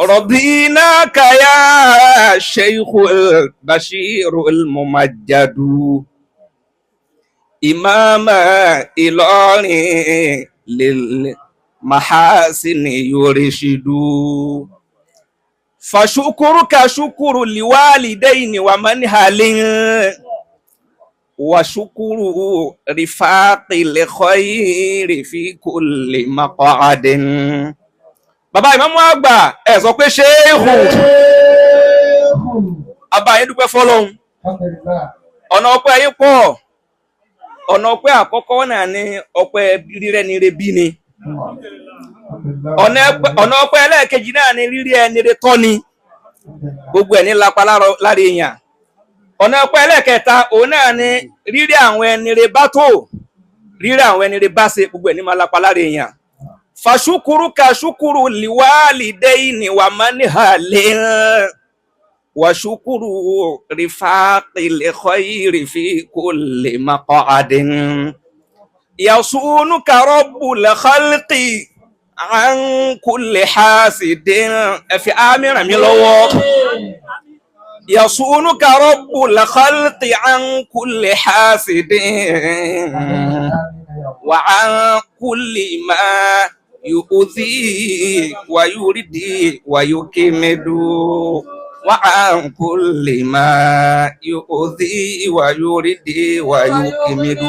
رضيناك يا شيخ البشير الممجد إمام إلهي للمحاسن يرشد فشكرك شكر لوالدين ومن هل وشكر رفاق الخير في كل مقعد. Bàbá ìmáàmù àgbà ẹ sọ pé ṣéhù àbá yín dúpẹ́ fọ́lọ́run. Ọ̀nà ọpẹ́ yín pọ̀. Ọ̀nà ọpẹ́ àkọ́kọ́ náà ni ọpẹ́ rírẹ́ ni re bí ni. Ọ̀nà ọpẹ́ ẹlẹ́ẹ̀kejì náà ni rírí ẹni re tọ́ ni. Gbogbo ẹ̀ ní lápá lára èèyàn. Ọ̀nà ọpẹ́ ẹlẹ́ẹ̀kẹta òun náà ni rírí àwọn ẹni re bá tó. Rírí àwọn ẹni re bá ṣe gbogbo ẹ̀ ní máa lápá lára èèyàn. Fashukuruka shukuru liwalidaini wa manhalin wa shukuru rifaqil khairi fi kulli maq'adin yasunuka rabbul khalqi an kulli hasidin fi amira mi lọ́wọ́ yasunuka rabbul khalqi an kulli hasidin wa an kulli ma يؤذي ويردي ويكمد وعن كل ما يؤذي ويردي ويكمد.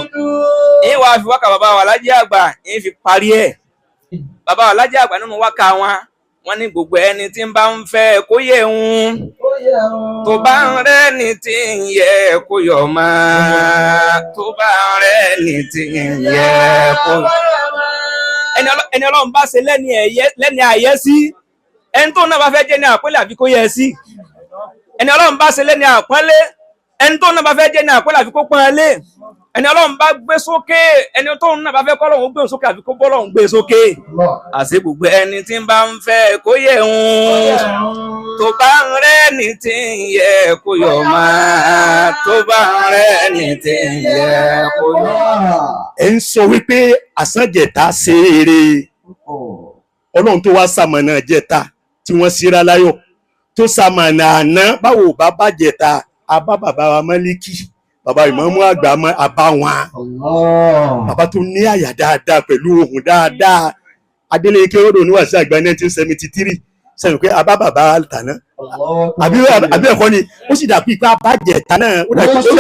Ìwà fi wákà bàbá wa Lájí Àgbà ń fi parí ẹ̀. Bàbá wa Lájí Àgbà nínú wákà wọn ní gbogbo ẹni tí ń bá ń fẹ́ kó yẹ ń tó bá ń rẹ́ni tí ń yẹ kó yọ̀ máa tó bá ń rẹ́ni tí ń yẹ kó yọ̀ máa. Ẹni Ọlọ́run bá ṣe lẹ́ni àyẹ́ sí ẹni tó náà bá fẹ́ jẹ́ ní àpọ́nlé àfi kó yẹ sí. Ẹni Ọlọ́run bá ṣe lẹ́ni àpọ́nlé ẹni tó náà bá fẹ́ jẹ́ ní àpọ́nlé àfi kó pọ́n lé. Ẹni Ọlọ́run bá gbé sókè ẹni tó náà bá fẹ́ kọ́ Ọlọ́run gbé sókè àfi kó bọ́lọ́run gbé sókè. Àṣé gbogbo ẹni tí ń bá ń fẹ́ kó yẹ ń tó bá ń rẹ́ni tí ń yẹ kó yọ̀ máa tó bá ń rẹ́ni tí ń yẹ kó yọ̀ máa. Ẹ ń sọ wípé àsánjẹta ṣe eré Ọlọ́run tó wá sàmọ̀nà jẹta tí wọ́n síra láyọ̀ tó sàmọ̀nà àná báwo bàbá jẹta abá bàbá wa Málíkì bàbá ìmáàmù àgbà àbá wọn bàbá tó ní àyà dáadáa pẹ̀lú ohùn dáadáa Adélékè Odò oníwàásù àgbà 1973 sẹ́yìn pé abá bàbá tàná àbí ẹ̀kọ́ ni ó sì dàbí pé abá jẹta náà ó dàbí pé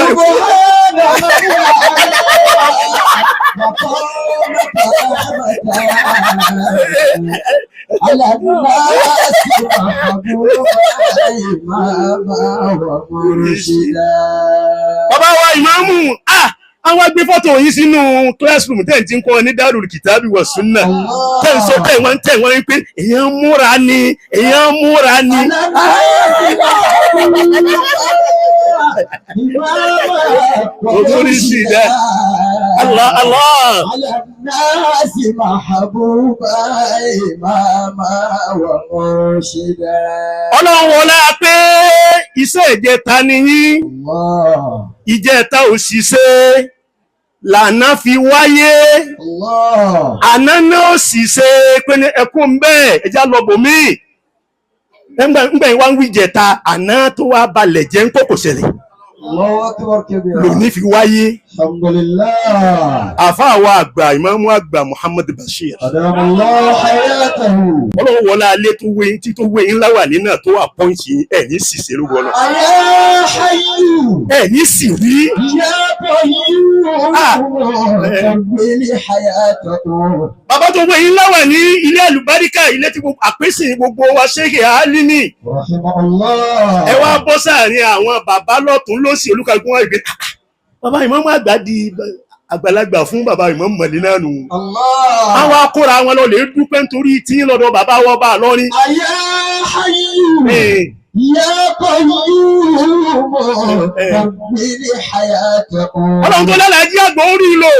bàbá wa ìmáàmù àwọn agbé fọ́tò yìí sínú classroom tẹ́ tí ń kọ́ ní Darul Kitabi wa Sunnah tẹ́ ń sọ tẹ́ wọ́n ń pé èèyàn múra ni Murshida Allah Nasi mahabuba imama wa murshida. Ọlọ́run wọlá pé iṣẹ́ ìjẹta ni yín ìjẹta òṣìṣẹ́ lànà fi wáyé àná náà òṣìṣẹ́ pé ní ẹkún bẹ́ẹ̀ ẹjá lọ́bọ̀ mí ńgbẹ̀yìn wá ń wí ìjẹta àná tó wá balẹ̀ jẹ́ ń kókò ṣẹlẹ̀ lòní fi wáyé. Àfáà wa àgbà ìmáàmù àgbà Muhammad Bashir Ọlọ́run wọlá alẹ́ tó wé tí tó wé ńlá wà nínú tó àpọ́ǹtì ẹ̀ ní ṣìṣẹ́ ló wọlọ́ ẹ̀ ní sì rí. Bàbá tó wé ńlá wà ní ilé àlùbáríkà ilé tí àpèsè gbogbo wa ṣéhì Álímì ẹ wá bọ́ sáàrin àwọn bàbá lọ́tún lósì olúkàgbọ́n wa ìgbé bàbá ìmáàmù àgbà di àgbàlagbà fún bàbá ìmáàmù Mọ̀dínà nù. Àwọn akóra wọn lọ lè dúpẹ́ nítorí tí lọ́dọ̀ bàbá wọ́n bá lọ́rin. Ọlọ́run tó lálàájí àgbà orí lò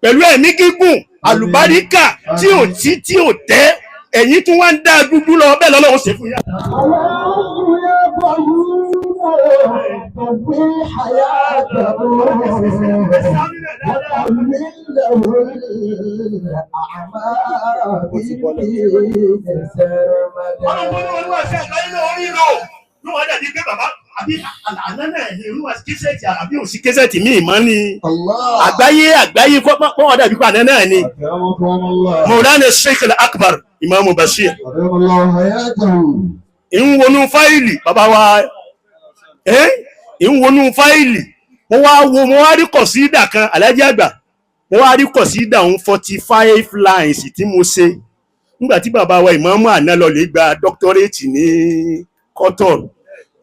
pẹ̀lú ẹ̀mí gígùn àlùbáríkà tí ò tẹ́ ẹ̀yìn tún wá ń dá dúdú lọ bẹ́ẹ̀ lọ́lọ́run ṣe fún yá. طول حياته وقلل له الأعمال késẹ̀tì míì mọ́ ni àgbáyé kọ́ dàbí pàdé náà ni Maulana Sheikh al-Akbar Imam Bashir ìwọnú fáìlì bàbá wa ìwọnú fáìlì mo wá rí kọ̀sídà kan Alhaji àgbà mo wá rí kọ̀sídà 45 lines tí mo ṣe nígbà tí bàbá wa Ìmáàmù àná lọ lè gba doctorate ní Qatar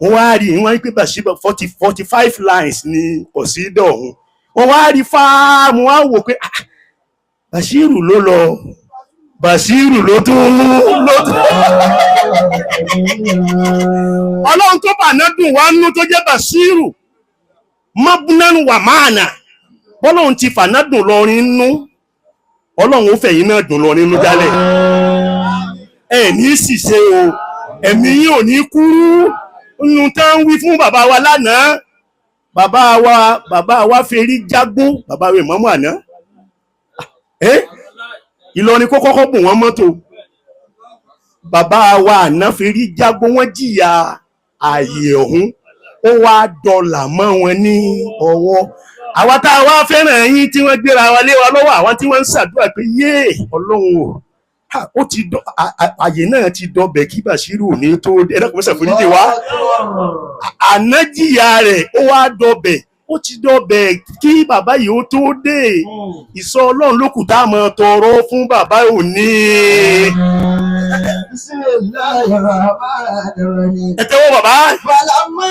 wọ́n wá rí wọ́n pé Bashir 45 lines ní kọ̀sídà ọ̀hún wọ́n wá rí fáàmù wá wò pé Bashiru ló lọ Bashiru ló tún ọlọ́run tó bà náà dùn wá nú tó jẹ́ Bashiru mabnan wa maana bọ́lọ́run ti fà náà dùn lọrin nú ọlọ́run ó fẹ̀yìn náà dùn lọrin nú jálẹ̀ ní ṣìṣe o ẹ̀mí yìí ò ní kúrú nínú tá ń wí fún bàbá wa lánàá bàbá wa ferí jágbó bàbá wa Ìmáàmù àná Ìlọrin kó kọ́kọ́ bùn wọ́n mọ́tò bàbá wa àná ferí jágbó wọ́n jìyà ààyè ọ̀hún ó wá dọ́là mọ́ wọn ní ọwọ́ àwa tá a wá fẹ́ràn yín tí wọ́n gbéra wa lé wa lọ́wọ́ àwọn tí wọ́n ń ṣàdúrà pé yéè ọlọ́run ó ti ààyè náà ti dọbẹ̀ kí Bashiru ní tó ẹ̀dàkùnmọ́sà foríjì wá àná jìyà rẹ̀ ó wá dọbẹ̀ ó ti dọbẹ̀ kí bàbá yìí ó tó dé ìsọ ọlọ́run ló kù tá a máa tọrọ fún bàbá òní. ẹ tẹ́wọ́ bàbá. Falama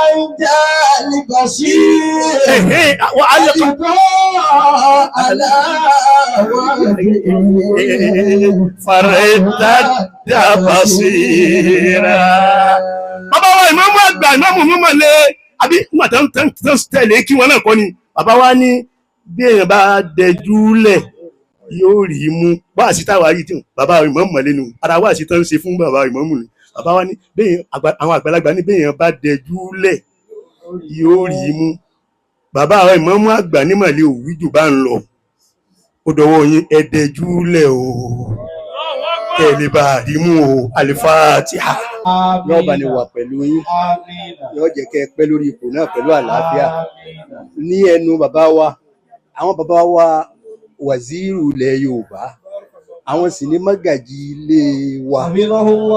anja li Bashir. Àyùkọ́ aláwọ̀ fareta da Basira. Bàbá wa Ìmáàmù àgbà Ìmáàmù mímọ̀ lé àbí nígbà tó ń tẹ̀lé kí wọn náà kọ́ ni bàbá wa ní bí èèyàn bá dẹjú lẹ̀ yóò rí mú wá sí táwa yìí tí bàbá Ìmáàmù mọ̀ lẹ́nu ara wá sí tó ń ṣe fún bàbá Ìmáàmù ni bàbá wa ní àwọn àgbàlagbà ní bí èèyàn bá dẹjú lẹ̀ yóò rí mú bàbá wa Ìmáàmù àgbà nímọ̀lẹ́ òwú jù bá ń lọ ó dọwọ́ yín ẹ̀dẹ̀jú lẹ̀ o tẹ̀lé bá rí mú o Al-Fatiha. yóò bá ní wà pẹ̀lú yín yóò jẹ́ kẹ́ ẹ pẹ́ lórí ipò náà pẹ̀lú àlàáfíà ní ẹnu bàbá wa àwọn bàbá wa wàzírù ilẹ̀ Yorùbá àwọn sì ní mágàjì ilé wa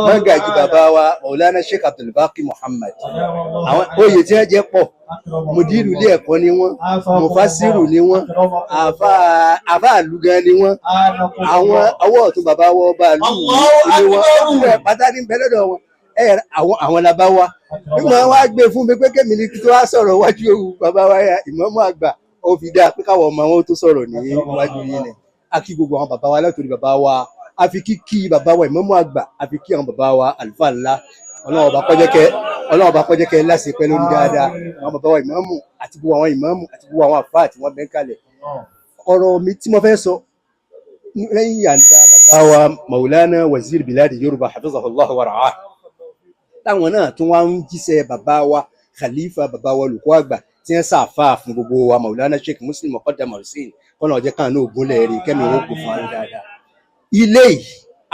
mágàjì bàbá wa Maulana Sheikh Abdulbaqi Muhammad àwọn oyè tí wọ́n jẹ́ pọ̀ mùdírù ilé ẹ̀kọ́ ni wọ́n mufasiru ni wọ́n àfà àlùgán ni wọ́n àwọn ọwọ́ ọ̀tún bàbá wa ọba àlù ilé wọn ọkùnrin pátá ní bẹ́ẹ̀ lọ́dọ̀ wọn àwọn làbá wa nígbà wọn wá gbé fún mi pé kémi ní tó wá sọ̀rọ̀ wájú bàbá wa Ìmáàmù àgbà ó fi dáa pé káwọn ọmọ wọn tó sọ̀rọ̀ ní iwájú yìí ni a kí gbogbo àwọn bàbá wa látòrí bàbá wa a fi kí bàbá wa Ìmáàmù àgbà a fi kí àwọn bàbá wa àlùfáà ńlá Ọlọ́run ọba kọjẹ́ kẹ́ láṣẹ pẹ́ lórí dáadáa àwọn bàbá wa Ìmáàmù àti gbogbo àwọn Ìmáàmù àti gbogbo àwọn àfáà tí wọ́n bẹ́ ń kalẹ̀ ọ̀rọ̀ mi tí mo fẹ́ sọ lẹ́yìn yàǹda bàbá wa Maulana Wazir Biladi Yorùbá hafizahullah wa ra'ah táwọn náà tún wá ń jíṣẹ́ bàbá wa Khalifa bàbá wa olùkọ́ àgbà tí wọ́n sàfà fún gbogbo wa Maulana Sheikh Muslim Muqaddam Hussein kọ́nà ọjọ́ kan náà gúnlẹ̀ rí kẹ́mi owó kò fún wa dáadáa. ilé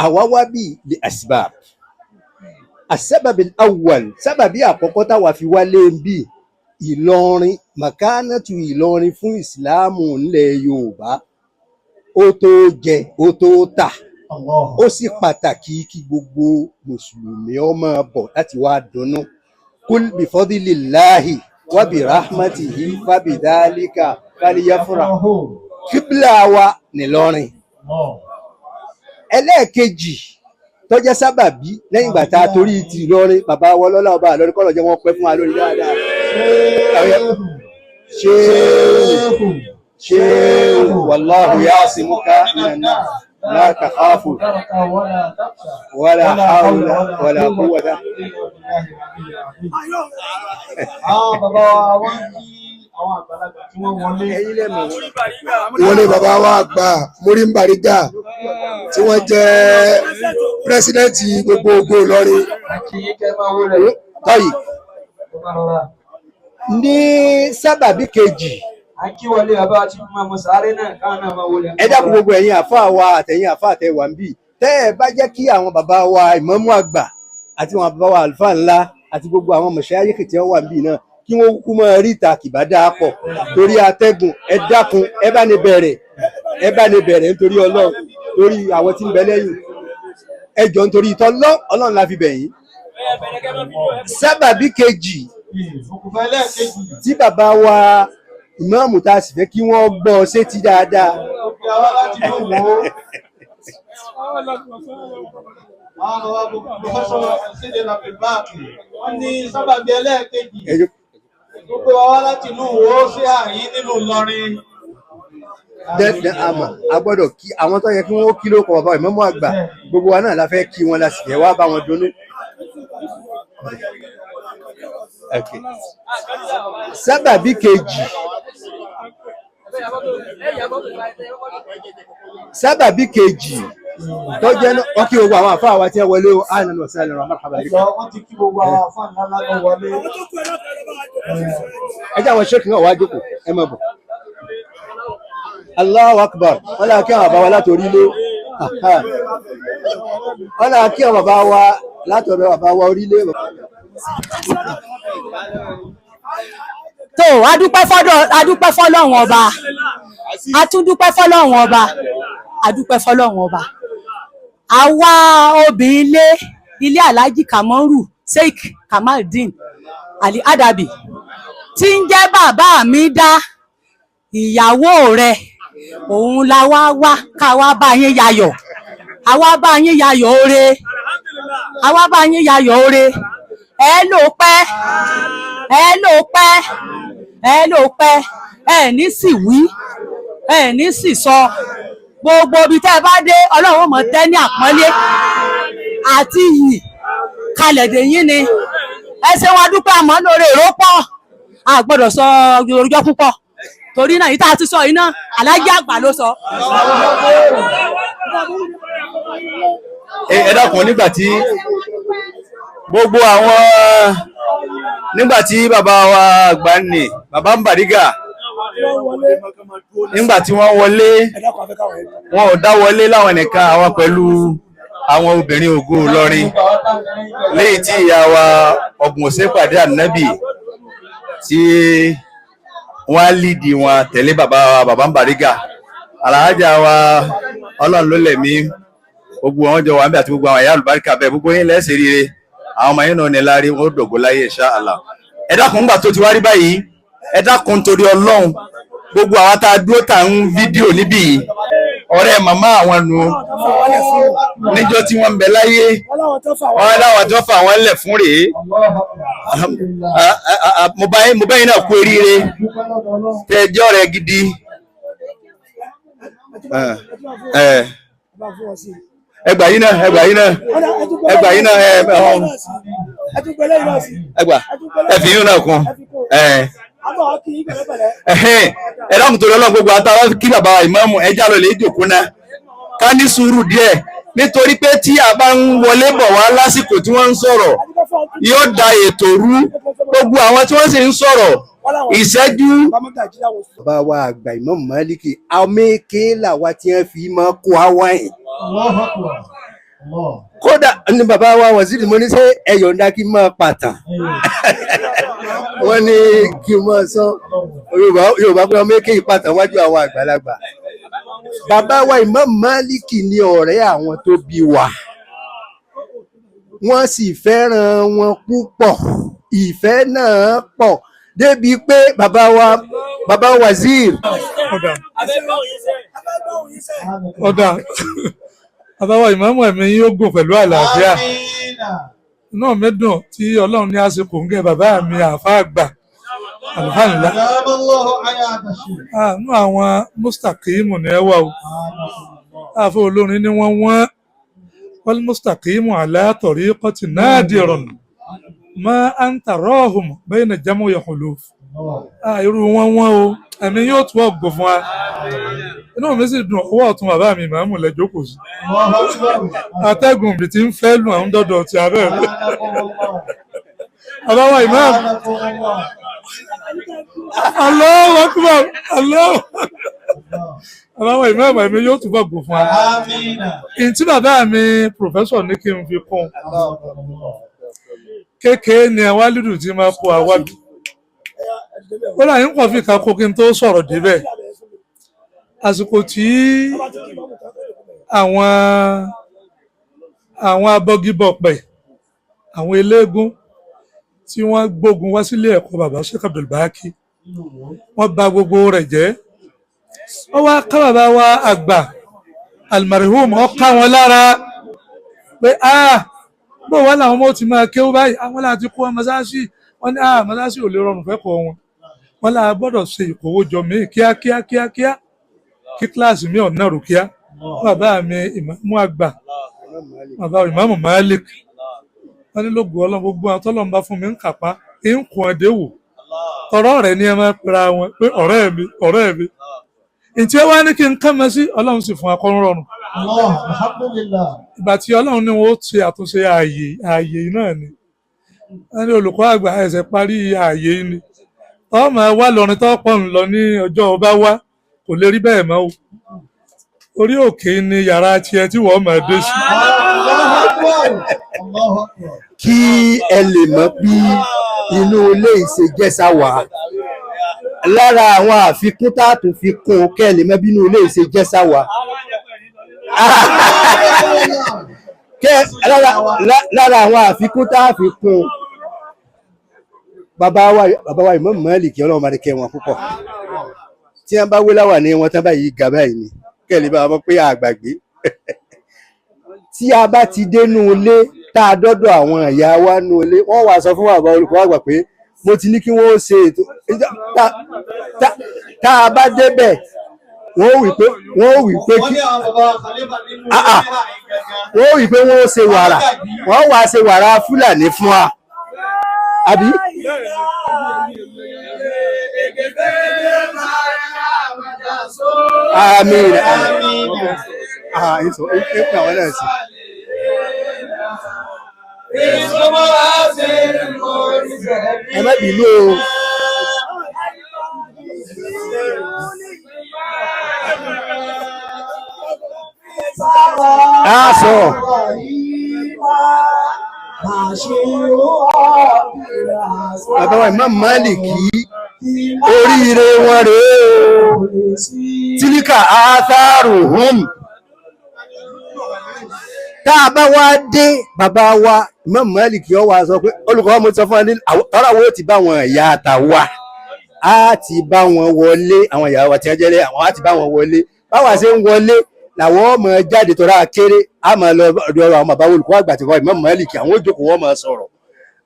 àwa wá bí lè asbab asábàbí awwal sábàbí àkọ́kọ́ táwa fi wálé ń bí Ìlọrin makanatu Ìlọrin fún ìsìláàmù ńlẹ̀ Yorùbá ó tó jẹ ó tó tà ó sì pàtàkì kí gbogbo mùsùlùmí ó máa bọ̀ láti wá dunnú kul bifadlillahi wa birahmatihi fabidhalika falyafrahu kíbla wa nìlọrin. ẹlẹ́ẹ̀kejì tó jẹ́ sábàbí lẹ́yìn ìgbà tá a torí ti Ìlọrin bàbá wa lọ́lá ọba àlọ́rin kọ́ ló jẹ́ wọ́n pẹ́ fún wa lórí dáadáa. ṣéèwù wallahu ya'simuka minan nas la takhafu wala hawla wala quwwata. bàbá wa wọ́n kí àwọn àgbàlagbà tí wọ́n wọlé. wọlé bàbá wa àgbà Múrí Bàrígà tí wọ́n jẹ́ pírẹsidẹ́ǹtì gbogbogbò Ìlọrin. tọ́yì ní sábàbí kejì akíwọlé bàbá tí máa mọ sáré náà káwọn náà máa wọlé. ẹ dákun gbogbo ẹ̀yin àfáà wa àtẹ̀yin àfáà tẹ wà ń bì tẹ́ ẹ bá jẹ́ kí àwọn bàbá wa ìmámù àgbà àti àwọn bàbá wa àlùfáà ńlá àti gbogbo àwọn mọ̀ṣáyéèkì tí wọ́n wà ń bì náà kí wọ́n kúkú máa rí ìta kìbádá pọ̀ torí atẹ́gùn ẹ dákun ẹ bá ní bẹ̀rẹ̀ nítorí Ọlọ́run torí àwọn tí ń bẹ lẹ́yìn ẹ jọ nítorí ìtọ́ Ọlọ́run la fi bẹ̀ yín. sábàbí kejì tí bàbá wa ìmáàmù tá a sì fẹ́ kí wọ́n gbọ́ sétí dáadáa. wọ́n ní sábàbí ẹlẹ́ẹ̀kejì gbogbo wa wá láti ìlú Ìwó sí àyín nínú Ìlọrin. Dẹ́dẹ́ àmọ́ a gbọ́dọ̀ kí àwọn tó yẹ kí wọ́n kí ló kọ bàbá ìmáàmù àgbà gbogbo wa náà la fẹ́ kí wọn la sì fẹ́ wá bá wọn dunnú. sábàbí kejì tó jẹ́ wọ́n kí gbogbo àwọn àfáà wa tí wọ́n wọlé o àìnà lọ sí àlẹ́rọ amákàbàlì. wọ́n ti kí gbogbo àwọn àfáà ńlá ńlá wọlé. ẹ jẹ́ àwọn ṣéèkì náà wá jókòó ẹ má bọ̀. Allahu Akbar wọ́n náà kí àwọn bàbá wa láti orílẹ̀ wọ́n náà kí àwọn bàbá wa látọ̀dọ̀ bàbá wa orílẹ̀. tó adúpẹ́ fọ́lọ́run ọba atúndúpẹ́ fọ́lọ́run ọba adúpẹ́ fọ́lọ́run ọba àwa obìnrin ilé Alhaji Kamoru Sheikh Kamaldeen Ali Adabi tí ń jẹ́ bàbá mi dá ìyàwó rẹ̀ òun la wá ká wá bá yín yayọ̀ àwa bá yín yayọ̀ oore àwa bá yín yayọ̀ oore ẹ ló pẹ́ ẹ ní sì wí ẹ ní sì sọ gbogbo ibi tẹ́ ẹ bá dé Ọlọ́run mọ̀ tẹ́ ní àpọ́nlé àti iyì kalẹ̀dẹ̀ yín ni ẹ ṣe wọn dúpẹ́ àmọ́ lórí èrò pọ̀ a gbọ́dọ̀ sọ yorùjọ́ púpọ̀ torí náà yìí tá a ti sọ iná Aláàjì àgbà ló sọ. ẹ dákun nígbàtí gbogbo àwọn nígbàtí bàbá wa àgbà ní bàbá ń Bàrígà nígbàtí wọ́n wọlé wọn ò dá wọlé láwọn nìkan àwọn pẹ̀lú àwọn obìnrin ògo Ìlọrin lẹ́yìn tí ìyá wa ọ̀gbùn òsèpàdé ànábì tí wọ́n á lídìí wọn tẹ̀lé bàbá ń Bàrígà Alhaja wa Ọlọ́run ló lẹ̀mí gbogbo àwọn jọ wà ń bẹ àti gbogbo àwọn ìyá àlùbáríkà bẹ́ẹ̀ gbogbo yín lẹ́sẹ̀ rire àwọn ọmọ yín náà ní láàrin wọn ó dògbò láyé insha Allah. ẹ dákun ńgbà tó ti wá rí báyìí ẹ dákun torí Ọlọ́run gbogbo àwọn tá a dúró tà ń fídíò níbí ọ̀rẹ́ màmá àwọn nu níjọ́ tí wọ́n ń bẹ láyé wọ́n láwọn tó fà wọ́n lẹ̀ fún rèé mo bá yín náà kú eríire tẹ́jọ́ rẹ̀ gidi ẹgbà yín náà ẹfì yín náà kún ẹ dákun torí Ọlọ́run gbogbo àtàwọn kí bàbá ìmáàmù ẹjá lọ lè jòkó náà ká ní sùúrù díẹ̀ nítorí pé tí a bá ń wọlé bọ̀ wá lásìkò tí wọ́n ń sọ̀rọ̀ yóò da ètò rú gbogbo àwọn tí wọ́n sì ń sọ̀rọ̀ ìṣẹ́jú. bàbá wa àgbà Ìmáàmù Málíkì àmẹ́kẹ́ làwa tí wọ́n fi máa kó àwáyìn kódà ní bàbá wa Waziri mo ní ṣe ẹ yọ̀ǹda kí n máa pàtàn wọ́n ní kí n máa sọ Yorùbá pé àmẹ́kẹ́ ìpàtàn wájú àwọn àgbàlagbà. Bàbá wa Ìmáàmù Málíkì ni ọ̀rẹ́ àwọn tó bí wa wọ́n sì fẹ́ràn wọn púpọ̀ ìfẹ́ náà pọ̀ débi pé bàbá Waziri bàbá wa ìmáàmù ẹ̀mí yóò gùn pẹ̀lú àlàáfíà náà mẹ́dùn tí Ọlọ́run ní àsìkò ń gẹ bàbá mi àáfà àgbà àlùfáà ńlá nú àwọn mustaqimu ní ẹwà o àfọ olórin ni wọ́n wal mustaqimu ala tariqati nadirun ma anta rahum bayna jamu yahuluf irú wọn o ẹ̀mí yóò tún ọgbọ̀n fún wa inú mi sì dùn ọwọ́ ọ̀tún bàbá mi ìmáàmù lẹ́jọ́ kò sí atẹ́gùn bì tí ń fẹ́ lù àwọn dọ́dọ̀ ti abẹ́ rẹ̀ bàbá wa ìmáàmù Allahu Akbar. Àwọn ìmáàmù mi yóò túbọ̀ gùn fún wa. Ìtí bàbá mi pòfẹ́sọ̀ ní kí n fi kún. Kékeré ni Wálídù tí máa kó àwádìí. Ó láyé ń kàn fi kakó kí n tó sọ̀rọ̀ débẹ̀. Àsìkò tí àwọn abọ́gibọ̀pẹ̀, àwọn eléégún tí wọ́n gbógun wá sílé ẹ̀kọ́ bàbá Sheikh Abdulbaki, wọ́n bà gbogbo rẹ̀ jẹ́. Wọ́n wá ká bàbá wa àgbà almarhum, wọ́n ká wọn lára pé bó wà láwọn ọmọ ti máa kéwú báyìí, àwọn láti kó wọn mọ́sáàsì. Wọ́n ní mọ́sáàsì ò lè rọrùn fẹ́kọ̀ọ́ wọn. Wọ́n láà gbọ́dọ̀ ṣe ìkówójọ míì kíákíá kí kíláàsì mi ọ̀nà rò kíá. Bàbá mi ìmáàmù àgbà, bàbá ìmáàmù Malik, wọ́n ní lóògùn Ọlọ́run gbogbo àwọn tọ́lọ́run bá fún mi ń kàpá ń kún ọdẹ wò. Tọ̀rọ̀ rẹ̀ ni ẹ máa pera wọn pé ọ̀rẹ́ mi. Ǹtí ẹ wá ní kí n kán mọ́ sí Ọlọ́run sì fún akọ́rún rọrùn. Ìgbà tí Ọlọ́run ní wọ́n ó ṣe àtúnṣe ààyè náà ni. Wọ́n ní olùkọ́ àgbà ẹ̀sẹ̀ parí ààyè ni. Tọ́ máa wá lọrin tọ́ pọ̀ ń lọ ní ọjọ́ ọba wá, kò lè rí bẹ́ẹ̀ mọ́ o. Orí òkè ni yàrá tiẹ̀ tí wọ́n máa dé sí. Kí ẹ lè mọ̀ bí inú ilé ìṣe jẹ́ sáwà, lára àwọn àfikún tá a tún fi kún kẹ́ ẹ lè mọ̀ bí inú ilé ìṣe jẹ́ sáwà. Lára àwọn àfikún tá a fi kún bàbá wa Imam Malik Ọlọ́run máa kẹ́ wọn púpọ̀. Tí wọ́n bá wé láwà ní wọn tán báyìí ga báyìí ni kẹ́ ẹ lè bá wọn pé àgbàgbé. Tí a bá ti dénú ilé tá a dọ́dọ̀ àwọn ìyá wa nú ilé, wọ́n wá sọ fún bàbá olùkọ́ àgbà pé mo ti ní kí wọ́n ṣe ètò tá a bá débẹ̀ wọ́n wí pé wọ́n ṣe wàrà, wọ́n wá ṣe wàrà Fúlàní fún wa àbí. Àmín. Isso àwọn náà sí. Ẹ má bínú o. Sọ. Bàbá wa Imam Maliki oríire wọn rèé o. Tílíkà atharuhum. Tá a bá wá dé bàbá wa Imam Maliki ó wá sọ pé olùkọ́ mo sọ fún wa ní tọ́ra wo ti bá wọn ìyá àtàwà á ti bá wọn wọlé, àwọn ìyá wa tí wọ́n jẹ́lé àwọn á ti bá wọn wọlé. Báwa ṣe ń wọlé làwọn ọmọ jáde tọ́ra kéré á máa lọ ọ̀dọ̀ àwọn bàbá olùkọ́ àgbà tí wọ́n Imam Maliki àwọn ó jókòó wọ́n máa sọ̀rọ̀.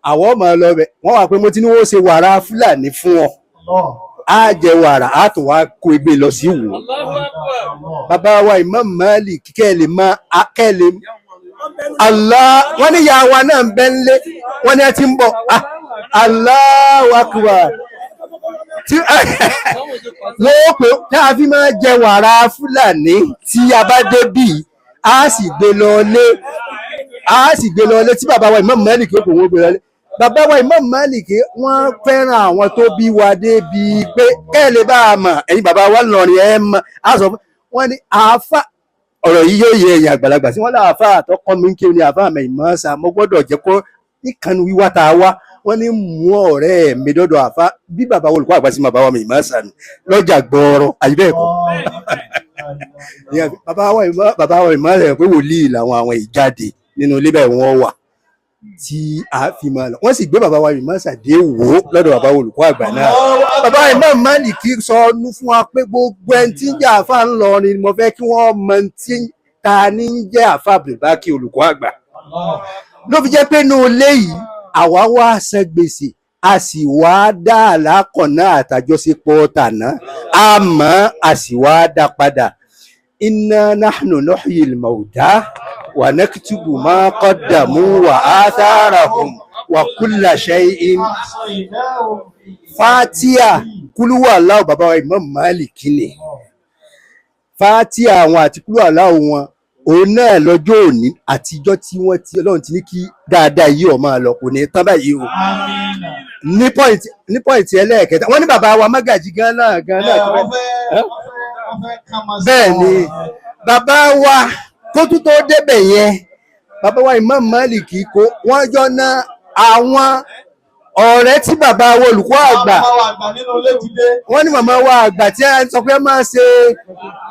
Àwọn ọmọ lọ bẹ̀ wọ́n wà pé mo ti ní wọ́n ṣe wàrà Fúlàní fún ọ. Á jẹ wàrà á tó wá kó egbe lọ sí wò. Bàbá wa Imam Maliki kẹ́lẹ̀ máa kẹ́lẹ̀ Allah, wọ́n ní ìyá wa náà ń bẹ nílé, wọ́n ní ẹ ti ń bọ̀. Allahu Akbar. Wọ́n pè tá a fi máa jẹ wàrà Fúlàní tí a bá dé bí a sì gbé lọ lé tí bàbá wa Imam Maliki kò wọ́n gbé lọ lé. Bàbá wa Imam Maliki wọ́n fẹ́ràn àwọn tó bí wa débi pé kẹ́lẹ̀ bá a mọ̀ ẹ̀yin bàbá wa lọ́rin ẹ̀ mọ̀ á sọ fún wọn ní àáfà. Ọ̀rọ̀ yìí yóò yẹ ẹ̀yìn àgbàlagbà sí wọ́n láàfà àtọ́kọ́ mi ń kí ni àfà àmì ìmọ̀ọ́sà mo gbọ́dọ̀ jẹ́ kó ìkànnì wíwá tá a wá wọ́n ní mú ọ̀rẹ́ mi dọ́dọ̀ àfà bí bàbá olùkọ́ àgbà sí bàbá wa mi ìmọ̀ọ́sà ni lọ́jà gbọ́ọ̀rọ̀ àyíbẹ̀ẹ̀kọ́. Bàbá wa ìmọ̀ọ́sà pé wòlíì làwọn àwọn ìjáde nínú ilé bẹ́ẹ̀ wọ́n wà tí a fi máa lọ. Wọ́n sì gbé bàbá wa ìmọ̀ọ́sà dé wò ó lọ́dọ̀ bàbá olùkọ́ àgbà náà. Bàbá Imam Maliki sọ ọdún fún wa pé gbogbo ẹni tí ń jẹ́ àfà ńlọrin mo fẹ́ kí wọ́n mọ tí ta ní ń jẹ́ àfà Abdulbaki olùkọ́ àgbà. Ló fi jẹ́ pé inú ilé yìí àwa wá san gbèsè a sì wá dá àlákọ̀ọ́nà àtàjọṣepọ̀ tàná àmọ́ a sì wá dá padà. Inna nahnu nuhyil mawta wa naktubu ma qaddamu wa atharahum wa kulla shay'in. Fatiha kúlúwà aláwọ̀ bàbá wa Imam Maliki ni. Fatiha àwọn àti kúlúwà aláwọ̀ wọn òun náà lọ́jọ́ òní àtijọ́ tí wọ́n ti Ọlọ́run ti ní kí dáadáa yìí ó máa lọ kò ní tán báyìí o. ní pọ́ìntì ẹlẹ́ẹ̀kẹta wọ́n ní bàbá wa Mágàjí gan náà bẹ́ẹ̀ ni bàbá wa kó tún tó débẹ̀ yẹn bàbá wa Imam Málìkì kó wọ́n jọ ná àwọn ọ̀rẹ́ tí bàbá wa olùkọ́ àgbà wọ́n ní màmá wa àgbà tí a sọ pé máa ṣe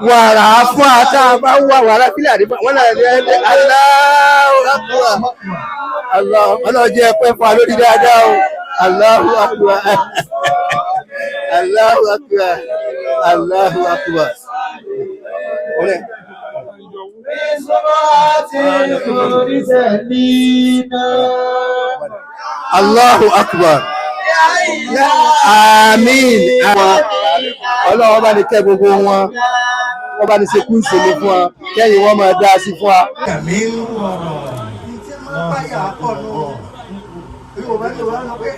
wàrà fún ata bá wà wàrà fílẹ̀ àdìbò wọ́n náà ní Allahu Akbar ọlọ́jẹ́ ẹ̀pẹ́ fún wa lórí dáadáa o Allahu Akbar Allahu Akbar Allahu Akbar. Allahu Akbar. Àmín. Ọlọ́run bá ní kẹ́ gbogbo wọn. Wọ́n bá ní ṣe kú ìsinmi fún wa. Kẹ́yìn wọ́n máa dá sí fún wa.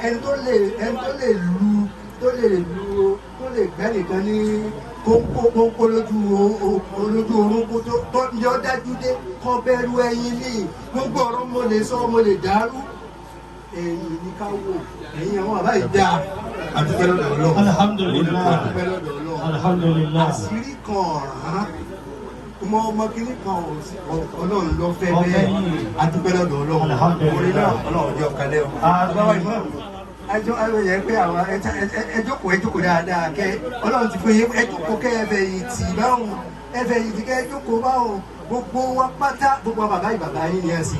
Ẹni tó lè gbẹ́ nìkan ní kónkó lójú orúnkún tó ń yọ dájú dé kọ́ bẹ̀rù ẹyin ní gbogbo ọ̀rọ̀ mo lè sọ mo lè dàrú ẹ̀yin ní ká wò ẹ̀yin àwọn àbá ìdá àdúgbò lọ́dọ̀ Ọlọ́run alhamdulillah àṣírí kan ọ̀ràn ọmọ kìíní kan Ọlọ́run ló fẹ́ bẹ́ẹ̀ àdúgbò lọ́dọ̀ Ọlọ́run orí náà Ọlọ́run jẹ́ ọ̀kalẹ́ ẹjọ́ ayọ̀yẹ pé àwọn ẹjọ́kọ̀ dáadáa kẹ́ Ọlọ́run ti fún yín ẹjọ́kọ̀ kẹ́ ẹfẹ̀yìntì báwọn ẹfẹ̀yìntì kẹ́ ẹjọ́kọ̀ báwọn gbogbo wa pátá gbogbo bàbá ìbàbá yín ni ẹ sì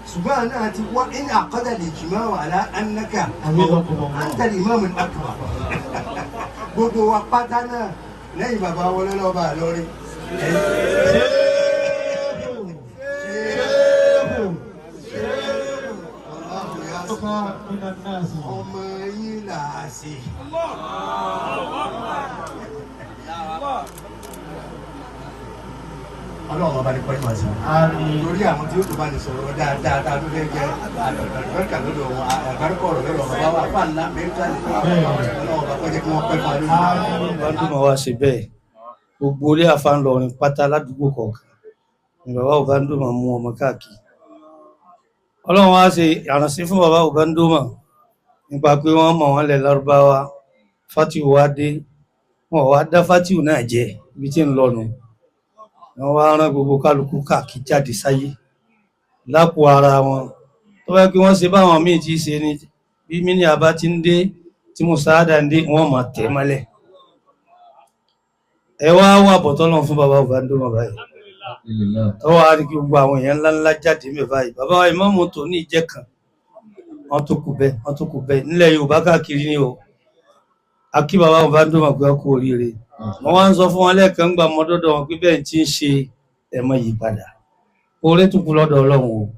ṣùgbọ́n náà ti wá ní àkọ́dà lè jìmọ̀ wà lá anaka àǹtàlì mọ́mù àkùrà gbogbo wa pátá náà lẹ́yìn bàbá wọlé lọ́ba lórí. Ọmọ yín là á sí. Ọlọ́run ọba ní pẹ́ máa ṣe. Lórí àwọn tí ó tó bá ní sọ̀rọ̀ dáadáa tá a tó fẹ́ jẹ́ àlùbáríkà lọ́dọ̀ wọn àlùbáríkà ọ̀rọ̀ lọ́dọ̀ wọn bá wà fún àná mẹ́ta ní Ọlọ́run ọba kọjá kí wọ́n pẹ́ máa lórí. Ọbándúmọ̀ wá ṣe bẹ́ẹ̀ gbogbo orí àfa ń lọrin pátá ládùúgbò kọ̀ọ̀kan ni bàbá Ọbándúmọ̀ mú ọmọ káàkiri. Ọlọ́run wá ṣe àrànṣí fún bàbá Ọbándúmọ̀ nípa pé wọ́n mọ̀ wọ́n lẹ̀ Lárúbáwá Fátíù wá dé wọn wá dá Fátíù náà jẹ ibi tí ń lọ́nu wọ́n wá rán gbogbo kálukú káàkiri jáde sáyé lápò ara wọn tó bá kí wọ́n ṣe báwọn míì tí ṣe ni bí mini àbá ti ń dé tí mo sáádà ń dé wọ́n máa tẹ̀ mọ́lẹ̀ ẹ wá wà bọ̀tọ́lọ̀ fún bàbá Ọbándúmọ̀ báyìí tọ́wọ́ á rí kí gbogbo àwọn èèyàn ńláńlá jáde mẹ́ báyìí bàbá wa ìmáàmù tó ní ìjẹ́ kan wọ́n tó kù bẹ́ẹ̀ nílẹ̀ Yorùbá káàkiri ni o akí bàbá Ọbándúmọ̀ pé ọkọ̀ oríire wọ́n wá ń sọ fún wọn lẹ́ẹ̀kan gbà mọ́dọ́dọ̀ wọn pé bẹ́ẹ̀ tí ń ṣe ẹ̀mọ yìí padà oore tó kù lọ́dọ̀ Ọlọ́run o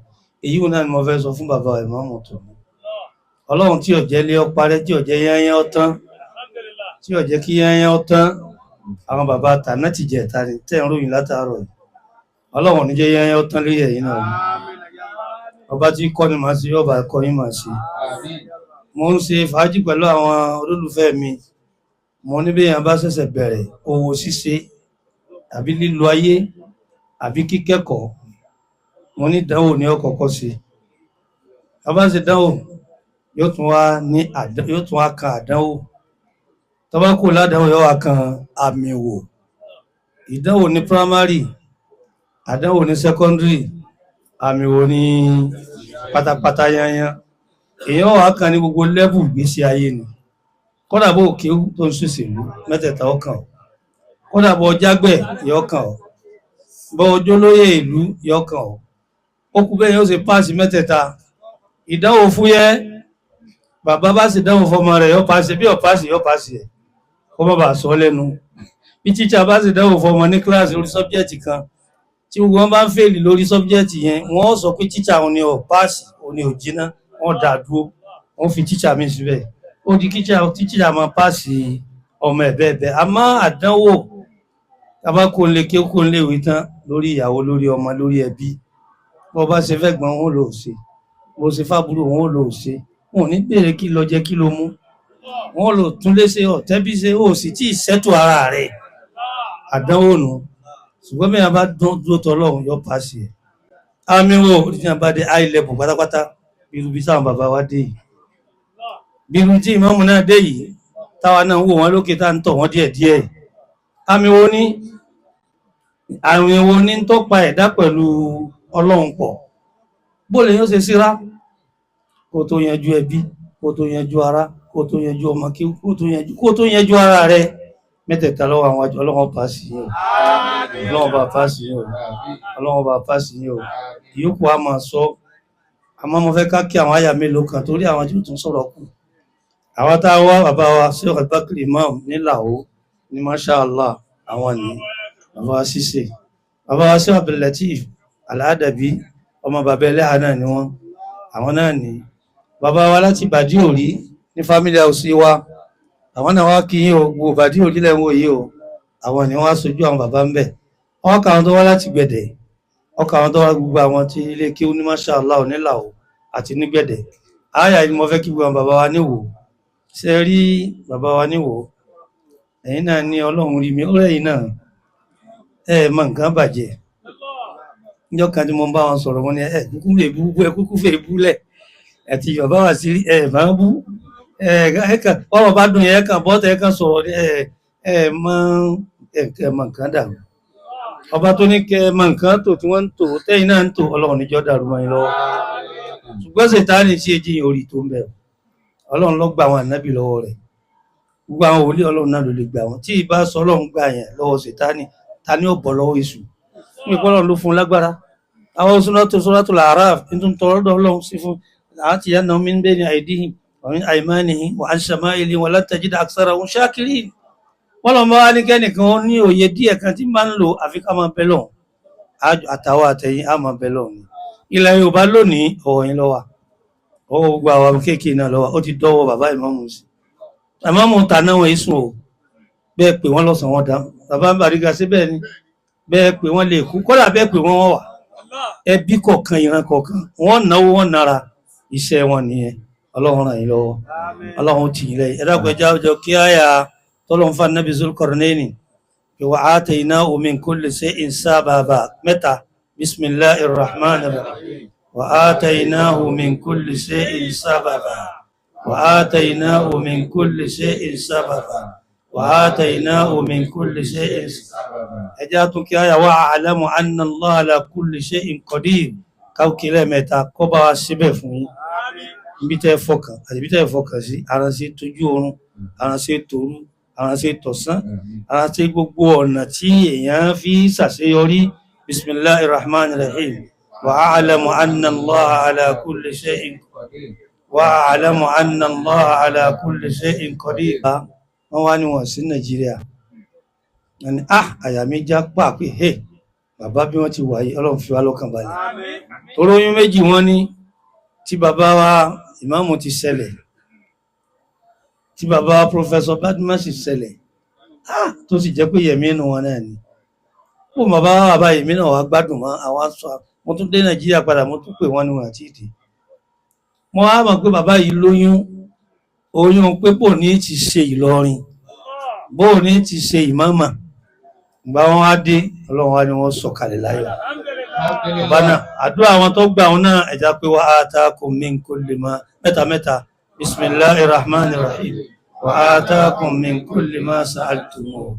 èyí náà ni mo fẹ́ sọ fún bàbá ìmáàmù tó ní Ọlọ́run tí ọ̀jẹ́ lé ọ parẹ́ tí ọ̀jẹ́ yányán ọtán tí ọ̀jẹ́ kí yányán ọtán àwọn bàbá tàná ti jẹ ta ni tẹ́ ń ròyìn látàárọ̀ yìí Ọlọ́run ní jẹ́ yányán ọtán lórí ẹ̀yìn náà ọba tí kọ́ ni màá sí ọba ẹ̀kọ́ yín màá sí mo ń ṣe fàájì pẹ̀lú àwọn olólùfẹ́ mi mo ní bẹ́yàn bá ṣẹ̀ṣẹ̀ bẹ̀rẹ̀ owó ṣíṣe àbí lílo ayé àbí kíkẹ́kọ̀ọ́ mo ní ìdánwò ní ọkọ̀ọ̀kọ́ sí bàbá ṣe dánwò yóò tún wá kan àdánwò tó bá kò ládánwò yóò wá kan àmì wò ìdánwò ní primary àdánwò ní secondary àmì wò ní pátápátá yányán èèyàn wà kan ní gbogbo level ìgbésí ayé ni kódà bó kí tó ń ṣòṣèlú mẹ́tẹ̀ẹ̀ta ọkàn kódà bó jágbẹ̀ yọkàn bó ojólóyè ìlú yọkàn ó kú bẹ́ẹ̀ yóò ṣe páàsì mẹ́tẹ̀ẹ̀ta ìdánwò fúyẹ́ bàbá bá sì dánwò fọmọ rẹ̀ yọ páàsì bí ọ̀páàsì yọ páàsì ẹ̀ kó má bàa sọ lẹ́nu bí tíṣà bá sì dánwò fọmọ ní kíláàsì lórí sọ́bjẹ́ẹ̀tì kan tí gbogbo wọn bá ń fèèlì lórí sọ́bjẹ́ẹ̀tì yẹn wọ́n sọ pé tíṣà òun ni ọ̀páàsì òun ni òjìnà wọ́n dà dúró wọ́n fi tíṣà mi síbẹ̀ ó di tíṣà máa páàsì ọmọ ẹ̀ bẹ́ẹ̀ bẹ́ẹ̀ àmọ́ àdánwò tàbá kó ń lè kí ó kó ń lè wí tán lórí ìyàwó lórí ọmọ lórí ẹbí bó bá ṣe fẹ́ gbọ́n wọn lò ó ṣe bó ṣe fábúrò wọn ò lò ó ṣe wọn ò ní béèrè kí lọ jẹ kí ló mú wọn lò tún lé ṣe ọ̀tẹ́bí ṣe ó sì tí ì ṣẹ́tù ara rẹ̀ àdánwò nù ṣùgbọ́n bí wọn bá dúró tọ́lọ́run yọ páàsì ẹ̀ àmì wo oríṣiríṣi bá dé high level pátápátá irú bí sáwọn bàbá wa dé yìí bí irú tí ìmáàmù náà dé yìí táwa náà wò wọ́n lókè tá ń tọ̀ wọ́n díẹ̀díẹ̀ àmì wo ní tó pa ẹ̀dá pẹ̀lú ọlọ́run pọ̀ bó lè yóò ṣe síra kó tó yanjú ẹbí kó tó yanjú ara kó tó yanjú ọmọ kí kó tó yanjú ara rẹ mẹ́tẹ̀ẹ̀ta lọ́wọ́ àwọn àjọ ọlọ́run bá sí yín o ọlọ́run bá fà sí yín o ọlọ́run bá fà sí yín o ìyókù a máa sọ àmọ́ mo fẹ́ ká kí àwọn àyà mélòó kan torí àwọn tí ó tún sọ̀rọ̀ kù àwọn tá a wá bàbá wa sí Al-Bakri Imam nílàwó ní Masha Allah àwọn ní bàbá wa ṣíṣe bàbá wa sí Abdul Latif Al-Adabi ọmọ bàbá ẹlẹ́hà náà ni wọ́n àwọn náà ní bàbá wa láti Bàdí Òrí ní family house wa àwọn náà wá kí yín o gbogbo Bàdí Òrí lẹ́wọ̀n yìí o àwọn ni wọ́n á sojú àwọn bàbá ń bẹ̀ ọkà àwọn tó wá láti Gbẹ̀dẹ̀ ọkà àwọn tó wá gbogbo àwọn tí ilé kí ó ní Masha Allah nílàwó àti ní Gbẹ̀dẹ̀ àyà ni mo fẹ́ kí gbogbo bàbá wa níwò ṣe rí bàbá wa níwò ẹ̀yin náà ní Ọlọ́run rí mi ó rẹ̀yìn náà mọ nǹkan bàjẹ́ níjọ́ kan tí mo bá wọn sọ̀rọ̀ wọn ni kúkú lè bú ẹ kúkú fẹ́ búlẹ̀ àti bàbá wa sí máa bú ọ̀rọ̀ bá dùn yẹn kan bọ́tẹ̀ kan sọ̀rọ̀ mọ nǹkan dàrú ọba tó ní kẹ mọ nǹkan tó tí wọ́n ń tò tẹ́yìn náà ń tò Ọlọ́run níjọ́ dàrú mọ́ yín lọ́wọ́ ṣùgbọ́n Sàtánì sí èjì orí tó ń bẹ̀rù Ọlọ́run ló gba àwọn ànábì lọ́wọ́ rẹ̀ gbogbo àwọn wòlíì Ọlọ́run náà ló lè gbà wọn tí ìbá sọ Ọlọ́run gbà yẹn lọ́wọ́ Sàtánì ta ni ó bọ́ lọ́wọ́ èṣù fún ìpọ́lọ́run ló fún lágbára àwọn Suratul A'raf nítorí tọrọdọ̀ Ọlọ́run sí fún àti yánà min bayni aydihim wa min aymanihim wa an shama'ilihim wa lan tajida aktharahum shakirin wọ́n lọ bá wá ní kẹ́nìkan ó ní òye díẹ̀ kan tí máa ń lò àfi ká máa bẹ́lọ̀ àtàwọn àtẹ̀yìn á máa bẹ́lọ̀ ni ilẹ̀ Yorùbá lónìí ọwọ́ yín ló wà ọwọ́ gbogbo àwọn kéèkéè náà ló wà ó ti dọ́wọ́ bàbá ìmáàmù sí ìmáàmù ta náà wọ́n èsùn o bẹ́ẹ̀ pé wọ́n lọ́sàn wọ́n dá bàbá Bàrígà sí bẹ́ẹ̀ ni bẹ́ẹ̀ pé wọ́n lè kú kódà bẹ́ẹ̀ pé wọ́n wà ẹbí kọ̀ọ̀kan ìran kọ̀ọ̀kan wọ́n náwó wọ́n nára iṣẹ́ wọn nìyẹn Ọlọ́run ràn yín lọ́wọ́ Ọlọ́run tì yín lẹ́yìn ẹ̀dàgbẹ́já ọjọ́ kí áyà tọ́lọ́n fa Nabi Zulqarnaini wa ataynahu min kulli shay'in sababa mẹ́ta bismillahir rahmanir rahim wa ataynahu min kulli shay'in sababa wa ataynahu min kulli shay'in sababa wa ataynahu min kulli shay'in sababa ẹjá tún kí áyà wa a'lamu anna Allaha ala kulli shay'in qadir káwkílẹ̀ mẹ́ta kọ́ bá wá síbẹ̀ fún yín ibi tẹ́ fọkàn àti ibi tẹ́ fọkàn sí ara sí tójú oorun ara sí tòru ara sí tọ̀sán ara sí gbogbo ọ̀nà tí èèyàn fi ṣàṣeyọrí bismillahir rahmanir rahim wa a'lamu anna Allaha ala kulli shay'in qadir wa a'lamu anna Allaha ala kulli shay'in qadir wọ́n wá ní wọ́n sí Nàìjíríà ẹni àyà mi já pàpẹ́ bàbá bí wọ́n ti wà yìí Ọlọ́run fi wá lọ́kàn balẹ̀ toróyún méjì wọ́n ní tí bàbá wa ìmáàmù ti ṣẹlẹ̀ tí bàbá wa Professor Badmus ṣẹlẹ̀ tó sì jẹ́ pé yẹ̀mí inú wọn náà ni ó bàbá wa bàbá yẹ̀mí náà wá gbádùn mọ́ àwọn aṣọ mo tún dé Nàìjíríà padà mo tún pè wọ́n ní wọn àti ìdí mo wá mọ̀ pé bàbá yìí lóyún oyún pé bò ní ti ṣe Ìlọrin bò ní ti ṣe ìmáàmà ìgbà wọn á dé Ọlọ́run wá ní wọ́n sọ̀kalẹ̀ láyọ̀ bàbá náà àdúrà àwọn tó gbà wọn náà ẹ̀já pé wa atakum min kulli ma mẹ́ta bismillahir rahmanir rahim wa atakum min kulli ma sa'altumuh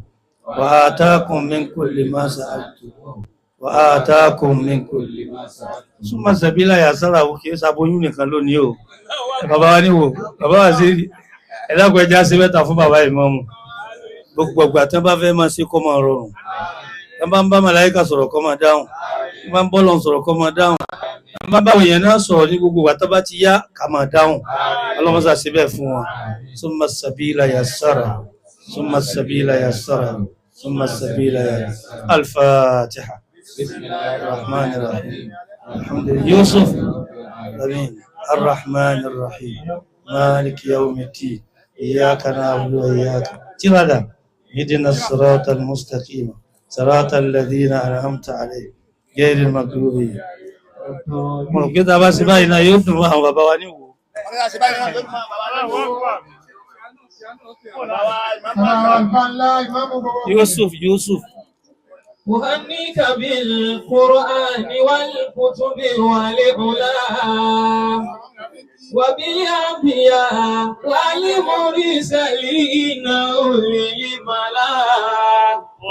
wa atakum min kulli ma sa'altumuh wa atakum min kulli ma sa'altumuh summa sabila yasara òkè sàbóyún nìkan lónìí o bàbá wa níwò bàbá wa sí ẹ̀dàgbọ́ ẹja sí mẹ́ta fún bàbá ìmáàmù gbogbo ọgbà tán bá fẹ́ máa ṣe kó máa rọrùn tán bá ń bá màláíkà sọ̀rọ̀ kó máa dáhùn tán bá ń bọ́lọ̀ sọ̀rọ̀ kó máa dáhùn tán bá báwọn èèyàn náà sọ̀rọ̀ ní gbogbo ìgbà tán bá ti yá ká máa dáhùn ọlọ́mọsà síbẹ̀ fún wọn summa sabila yassara summa sabila yassara summa sabila yassara al-Fatiha bismillahir rahmanir rahim alhamdulillah Yusuf amin ar-rahmanir rahim maliki yawmiddin iyyaka na'budu wa iyyaka tirada اهدنا الصراط المستقيم صراط الذين أنعمت عليهم غير المغضوب mo rò pé tá a bá ṣe báyìí náà yóò dùn àwọn bàbá wa ní wò. Yusuf أهنيك بالقرآن والكتب والعلا وبالأنبياء والمرسلين أولي الملا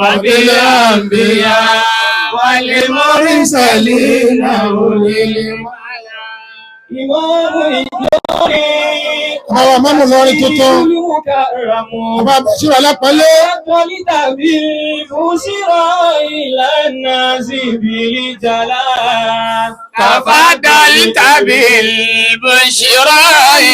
وبالأنبياء والمرسلين أولي الملا. Àwọn mọ́mù lọ́rin tuntun. Ọba Bashir Alápọ̀lé. Tàbí Bùsírọ̀ ìlànà síbi ìjàlá. تفضل بالبشرى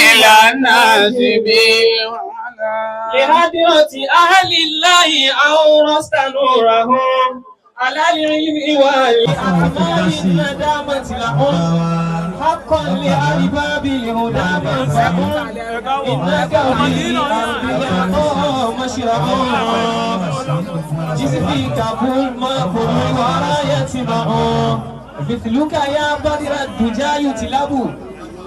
إلى الناس بالوعلا. لهدرة أهل الله أورثت نورهم على العلم والأعمال الندامة لهم حقا لأرباب الهدى منفعون إنك بالأنبياء مشرعون جزفيك كل ما كل وراية معون مثلك يا بدر الدجى يتلب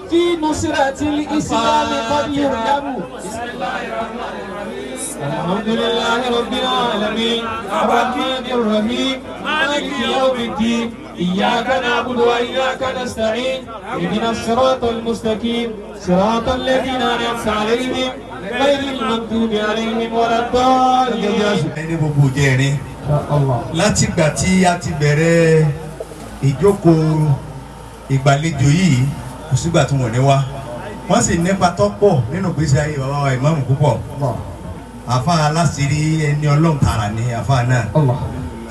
في نصرة الإسلام قد يغلب. بسم الله الرحمن الرحيم الحمد لله رب العالمين الرحمن الرحيم مالك يوم الدين إياك نعبد وإياك نستعين اهدنا الصراط المستقيم صراط الذين أنعمت عليهم غير المغضوب عليهم ولا الضالين. ẹni gbogbo jẹrin látìgbà tí a ti bẹ̀rẹ̀ ìjókòó ìgbàlejò yìí kò sígbà tí wọ́n ní wá wọ́n sì nípa tó pọ̀ nínú ìgbésí ayé bàbá wa ìmáàmù púpọ̀ àfa aláṣírí ẹni ọlọ́run tààrà ní àfa náà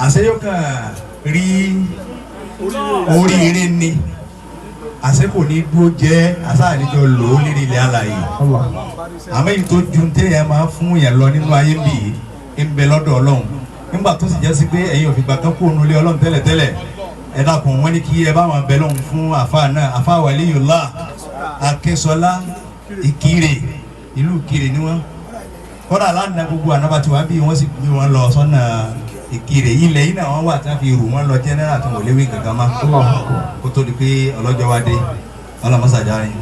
àṣeyọkàn rí oríire ni àṣẹ kò ní dúró jẹ́ àṣàníjọ lò ó lérí ilẹ̀ alàyè àmọ́ èyí tó ju téèyàn máa fún yẹn lọ nínú ayé bì í ń bẹ lọ́dọ̀ ọlọ́run nígbà tó sì jẹ́ sí pé ẹ̀yin òfìgbà kan kó nulẹ̀ ọlọ́run tẹ́lẹ̀tẹ́lẹ̀ ẹ dákun wọ́n ní kí ẹ bá wọn bẹ lọ́hùn fún àfa náà àfa Waliyullah Akínṣọlá Ìkirè ìlú Ìkirè ni wọ́n kọ́dà lánàá gbogbo ànábàtí wá bí wọ́n sì gbé wọn lọ sọ́nà Ìkirè ilẹ̀ yìí náà wọ́n wà tí wọ́n fi rù wọ́n lọ jẹ́nẹ́rà tó wọlé wí kankan má kó tó di pé ọlọ́jọ́ wá dé ọlọ́mọsàjà rìn.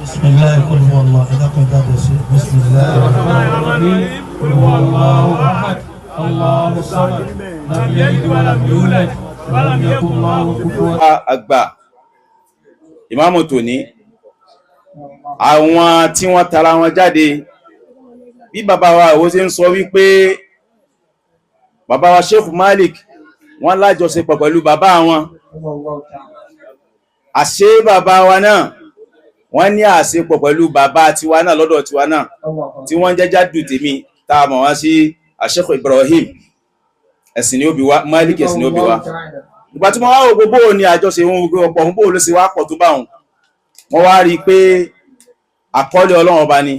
bisimilayi kul huwa Allah ẹ dákun ẹ dábọ̀ sí bisimilayi قل هو الله أحد الله الصمد لم يلد ولم يولد ولم يكن له كفوا àgbà ìmáàmù tòní àwọn tí wọ́n tara wọn jáde bí bàbá wa ó ṣe ń sọ wípé bàbá wa Sheikh Malik wọ́n lájọṣepọ̀ pẹ̀lú bàbá wọn àṣẹ bàbá wa náà wọ́n ní àṣepọ̀ pẹ̀lú bàbá tiwa náà lọ́dọ̀ tiwa náà tí wọ́n jẹ́ jádù tèmi tá a mọ̀ wá sí Sheikh Ibrahim ẹ̀sìn ni ó bí wa Malik ẹ̀sìn ni ó bí wa ìgbà tí wọ́n wá wo gbogbo ní àjọṣe wọn gbogbo ọ̀pọ̀ ń bò ló sì wá pọ̀ tó bá wọn wọ́n wá rí i pé àkọọ́lẹ̀ ọlọ́run ọba ni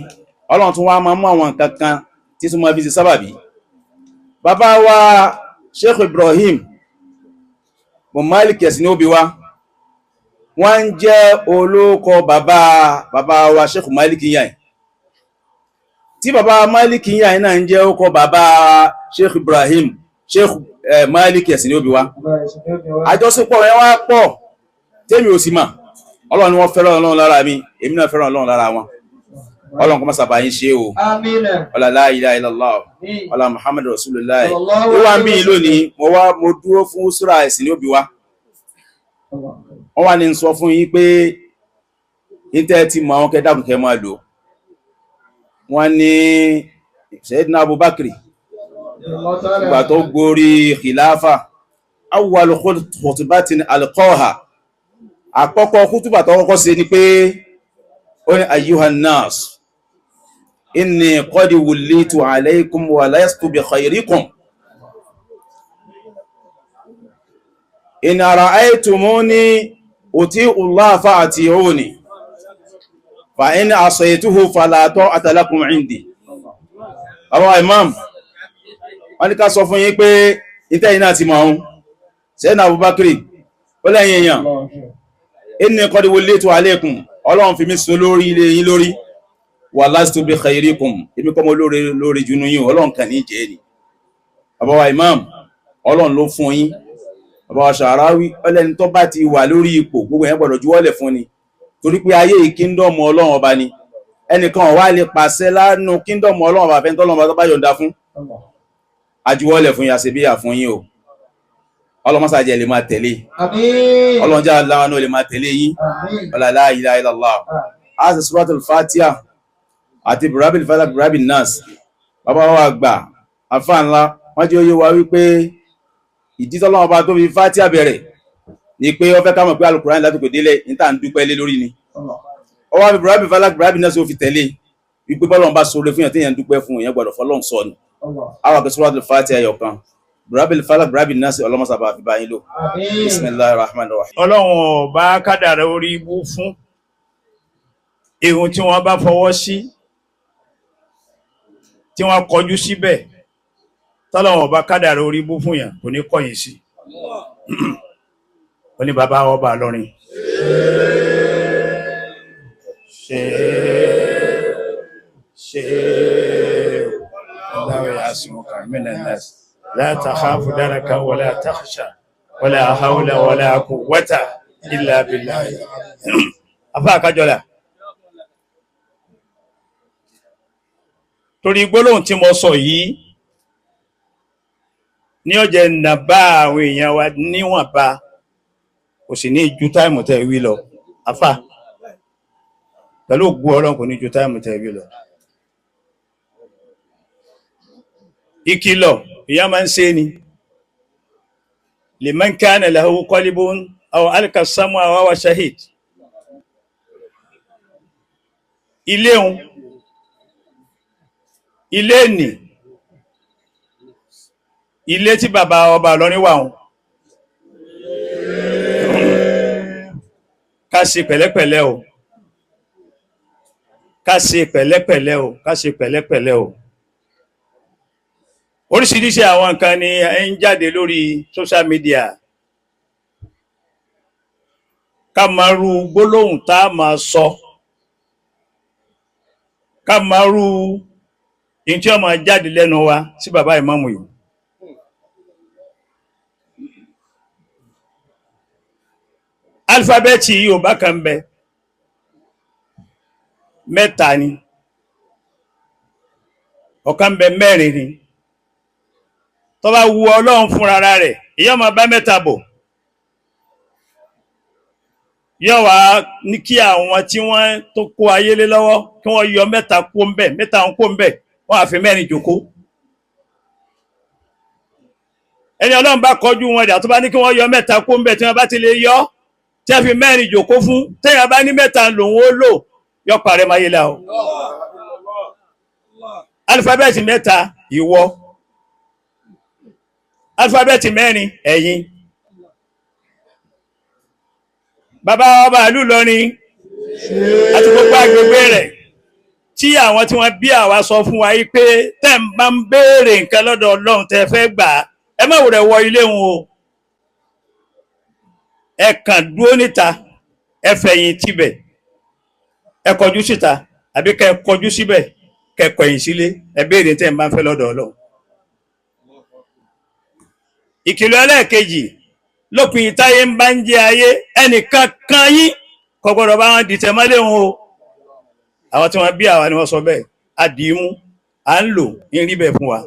ọlọ́run tún wá máa mú àwọn nǹkan kan tí tún máa fi ṣe sábàbí bàbá wa Sheikh Ibrahim Malik ẹ̀sìn ni ó bí wa wọ́n ń jẹ́ olóko bàbá wa Sheikh Malik yàn tí bàbá Malik yàn náà ń jẹ́ olóko bàbá Sheikh Ibrahim Sheikh Malik ẹ̀sìn ni ó bí wa àjọṣepọ̀ yẹn wá pọ̀ tèmi ò sì mà ọlọ́run ni wọ́n fẹ́ràn ọlọ́run lára mi èmi náà fẹ́ràn ọlọ́run lára wọn ọlọ́run kó má sábà yín ṣe o ọlá la ilaha illallah ọlá Muhammad rasulullah ó wá ń bí yín lónìí mo dúró fún súra ẹ̀sìn ni ó bí wa wọ́n wá ní sọ fún yín pé ìtẹ́ ti mọ àwọn kẹ́dàkùn kẹ́ máa lò wọ́n ní Sayyidina Abubakar ìgbà tó gorí khilafa awwal khutbatin alqaha àkọ́kọ́ kútùbà tó kọ́kọ́ ṣe ni pé ó ní ayyuhan nas inni qad wullitu alaykum wa lastu bi khayrikum in ra'aytumuni uti'u Allah fa'ati'uni fa in asaytuhu fala ta'ata lakum 'indi àwọn imam wọ́n ní ká sọ fún yín pé ìtẹ́yìn náà ti mọ̀ ọ́n Sayyidina Abubakar ó lẹ́yìn èèyàn inni qad wullitu alaykum ọlọ́run fi mí sọ lórí ilé yín lórí wa lastu bi khayrikum èmi kọ́ mọ́ lórí jùnú yín ọlọ́run kàn ní jẹ́ ni bàbá wa imam ọlọ́run ló fún yín bàbá wa Sha'rawi ọlẹ́ni tó bá ti wà lórí ipò gbogbo yẹn gbọ́dọ̀ juwọ́lẹ̀ fún ni torí pé ayé kíndọ̀mù ọlọ́run ọba ni ẹnìkan wà lè pàṣẹ lánú kíndọ̀mù ọlọ́run ọba fẹ́ tọ́lọ́run ọba tó bá yọ̀ǹda fún àjuwọ́lẹ̀ fún yàṣẹ́bíyà fún yín o ọlọ́mọsájẹ́ lè máa tẹ̀lé Àmín. ọlọ́njà aláwa náà lè máa tẹ̀lé yín Àmín. la ilaha illallah a sì suratul Fatiha àti birabil falak birabil nas bàbá wa gbà àfà ńlá wọ́n jẹ́ oyé wa wípé ìdí tọ́lọ́wọ́ bá tó fi Fatiha bẹ̀rẹ̀ ni pé ó fẹ́ ká mọ̀ pé Al-Qur'an látòkè délẹ̀ ní tà ń dúpẹ́ lé lórí ni ó wá fi birabil falak birabil nas ó fi tẹ̀lé wípé bọ́lọ́run bá sọ̀rọ̀ fún yàn téèyàn dúpẹ́ fún èèyàn gbọ́dọ̀ fọlọ́run sọ ni àwọn àgbẹ̀ suratul Fatiha ẹyọkan birabil falak birabil nas ọlọ́mọsàbà fi bá yín lò bismillahir rahmanir rahim. Ọlọ́run ọba kádàrá orí ibú fún ihun tí wọ́n bá fọwọ́ sí tí wọ́n kọjú síbẹ̀ tọ́lọ́run ọba kádàrá orí ibú fún yàn kò ní kọ̀yìn sí ó ní bàbá ọba lọ́rin ṣe ọláwẹ̀ yasmuka minan nas la takhafu daraka wala takhsha wala hawla wala quwwata illa billah. Afá àkájọ́lá torí gbólóhùn tí mo sọ yìí ní ọjẹ́ nàbá àwọn èèyàn wa níwọ̀nba kò sì ní ju táìmù tẹ́ wí lọ. Afá pẹ̀lú ògùn Ọlọ́run kò ní ju táìmù tẹ́ wí lọ. Ìkìlọ̀ ìyá máa ń ṣe ni liman kana lahu qalbun aw alqa sam'a wa huwa shahid. Ilé ni ilé tí bàbá ọba lọ́rin wà hùn ká ṣe pẹ̀lẹ́pẹ̀lẹ́ o ká ṣe pẹ̀lẹ́pẹ̀lẹ́ o ká ṣe pẹ̀lẹ́pẹ̀lẹ́ o. Oríṣiríṣi àwọn nǹkan ni ń jáde lórí social media ká máa rú gbólóhùn tá a máa sọ ká máa rú in tí ó máa jáde lẹ́nu wa sí bàbá ìmáàmù yìí. Alifábẹ́ẹ̀tì Yorùbá kan bẹ mẹ́ta ni ọ̀kan bẹ mẹ́rin ni tó bá wu Ọlọ́run fúnra rẹ̀ èyàn máa bá mẹ́ta bọ̀ yóò wá ní kí àwọn tí wọ́n tó kó ayé lé lọ́wọ́ kí wọ́n yọ mẹ́ta kó ń bẹ̀ mẹ́ta ń kó ń bẹ̀ wọ́n á fi mẹ́rin jókòó. Ẹni Ọlọ́run bá kọjú wọn dà tó bá ní kí wọ́n yọ mẹ́ta kó ń bẹ̀ tí wọ́n bá ti lè yọ tí a fi mẹ́rin jókòó fún téèyàn bá ní mẹ́ta lòun ó lò yọ parẹ́ máa yé la o. Alifábẹ́ẹ̀tì mẹ́ta ìwọ alifábẹ́ẹ̀tì mẹ́rin ẹ̀yin. Bàbá ọba ìlú Ìlọrin àti gbogbo agbègbè rẹ̀ tí àwọn tí wọ́n bí àwa sọ fún wa yí pé tẹ́ ń bá ń béèrè nǹkan lọ́dọ̀ Ọlọ́run tẹ́ fẹ́ gbà ẹ má wùrẹ̀ wọ ilé wọn o. Ẹ kàn dúró níta ẹ fẹ̀yìn tibẹ̀ ẹ kọjú síta àbí kẹ kọjú síbẹ̀ kẹ kọ̀yìn sílé ẹ béèrè tẹ́ ń bá ń fẹ́ lọ́dọ̀ Ọlọ́run. Ìkìlọ̀ ẹlẹ́ẹ̀kejì lópin ìtáyé ń bá ń jẹ ayé ẹnìkan kan yín kò gbọdọ̀ bá wọn dìtẹ̀ mọ́lé wọn o. Àwọn tí wọ́n bí àwa ni wọ́n sọ bẹ́ẹ̀ àdìmú à ń lò ń rí bẹ́ẹ̀ fún wa.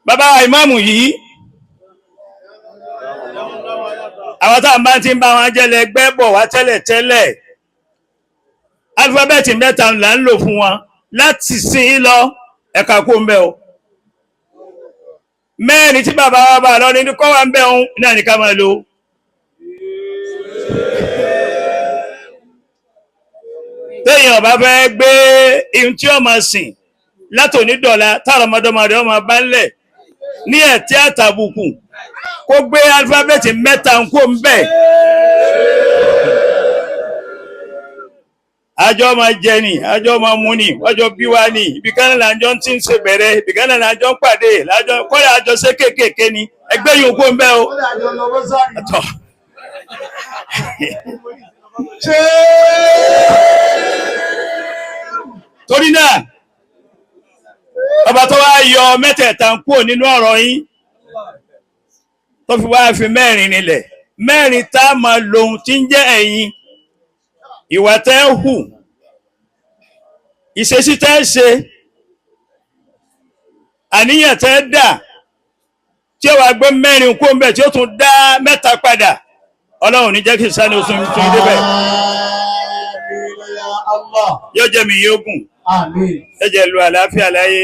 Bàbá ìmáàmù yìí àwọn táwọn bá ti ń bá wọn jẹ́lẹ̀ ẹgbẹ́ bọ̀ wá tẹ́lẹ̀ tẹ́lẹ̀ alifábẹ́ẹ̀tì mẹ́ta là ń lò fún wọn láti sin lọ ẹ̀ka kó ń bẹ́ o. Mẹ́rin tí bàbá wa bá lọ ní kọ́ wa ń bẹ́ òun náà ní ká máa lò. Téèyàn bá fẹ́ gbé ihun tí ó máa sìn látòní dọ̀la tààrọmọdọmọdé ọmọ bá ń lẹ̀ ní ẹ̀tí àtàbùkù kó gbé alifábẹ́ẹ̀tì mẹ́ta ń kó ń bẹ̀. Àjọ máa jẹ ni àjọ máa mú ni wọ́jọ́ bí wá ní ibìkan náà lájọ́ tí ń ṣe bẹ̀rẹ̀ ibìkan náà lájọ́ ń pàdé kọ́lá àjọ ṣe kéékèèké ni ẹgbẹ́ yìí kó ń bẹ́ o. Torí náà ọba tó wá yọ mẹ́tẹ̀ẹ̀ta ń kúrò nínú ọ̀rọ̀ yín tó fi wá fi mẹ́rin nílẹ̀ mẹ́rin tá a máa lòun tí ń jẹ́ ẹ̀yin ìwà tẹ́ ń hù ìṣesí tẹ́ ń ṣe àníyàn tẹ́ ń dà tí ó wá gbé mẹ́rin kó ń bẹ̀ tí ó tún dá mẹ́ta padà ọlọ́run ní jẹ́ kí sani oṣù tó yí débẹ̀ yóò jẹ́ mi yóò gùn yóò jẹ́ lu àlàáfíà láyé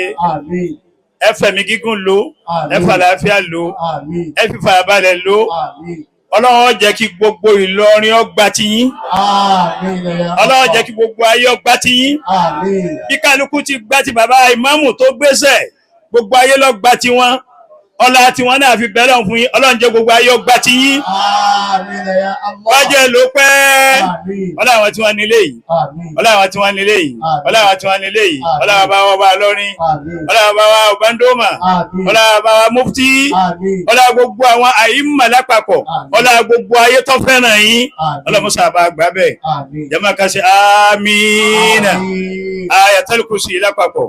ẹ fẹ̀mí gígùn lò ẹ fà àlàáfíà lò ẹ fi fàyàbalẹ̀ lò ọlọ́run jẹ́ kí gbogbo Ìlọrin ọgbà ti yín ọlọ́run jẹ́ kí gbogbo ayé ọgbà ti yín bí kálukú ti gbà ti bàbá ìmáàmù tó gbéṣẹ̀ gbogbo ayé lọ gbà ti wọn ọlá tí wọ́n náà fi bẹ̀rẹ̀ fún yín ọlọ́run jẹ́ gbogbo ayé ọgbà ti yín wájẹ́ ló pẹ́ ọlá àwọn tí wọ́n nílé yìí ọlá àwọn tí wọ́n nílé yìí ọlá àwọn tí wọ́n nílé yìí ọlá àwọn bá wọ́n bá lọ́rin ọlá àwọn bá wọ́n Ọbándómà ọlá àwọn bá wọ́n mufti ọlá gbogbo àwọn àyímà lápapọ̀ ọlá gbogbo ayé tó fẹ́ràn yín ọlọ́mọsà bá gbà bẹ́ẹ̀ jẹ́mọ́ ká ṣe amínà ayatul kursi lápapọ̀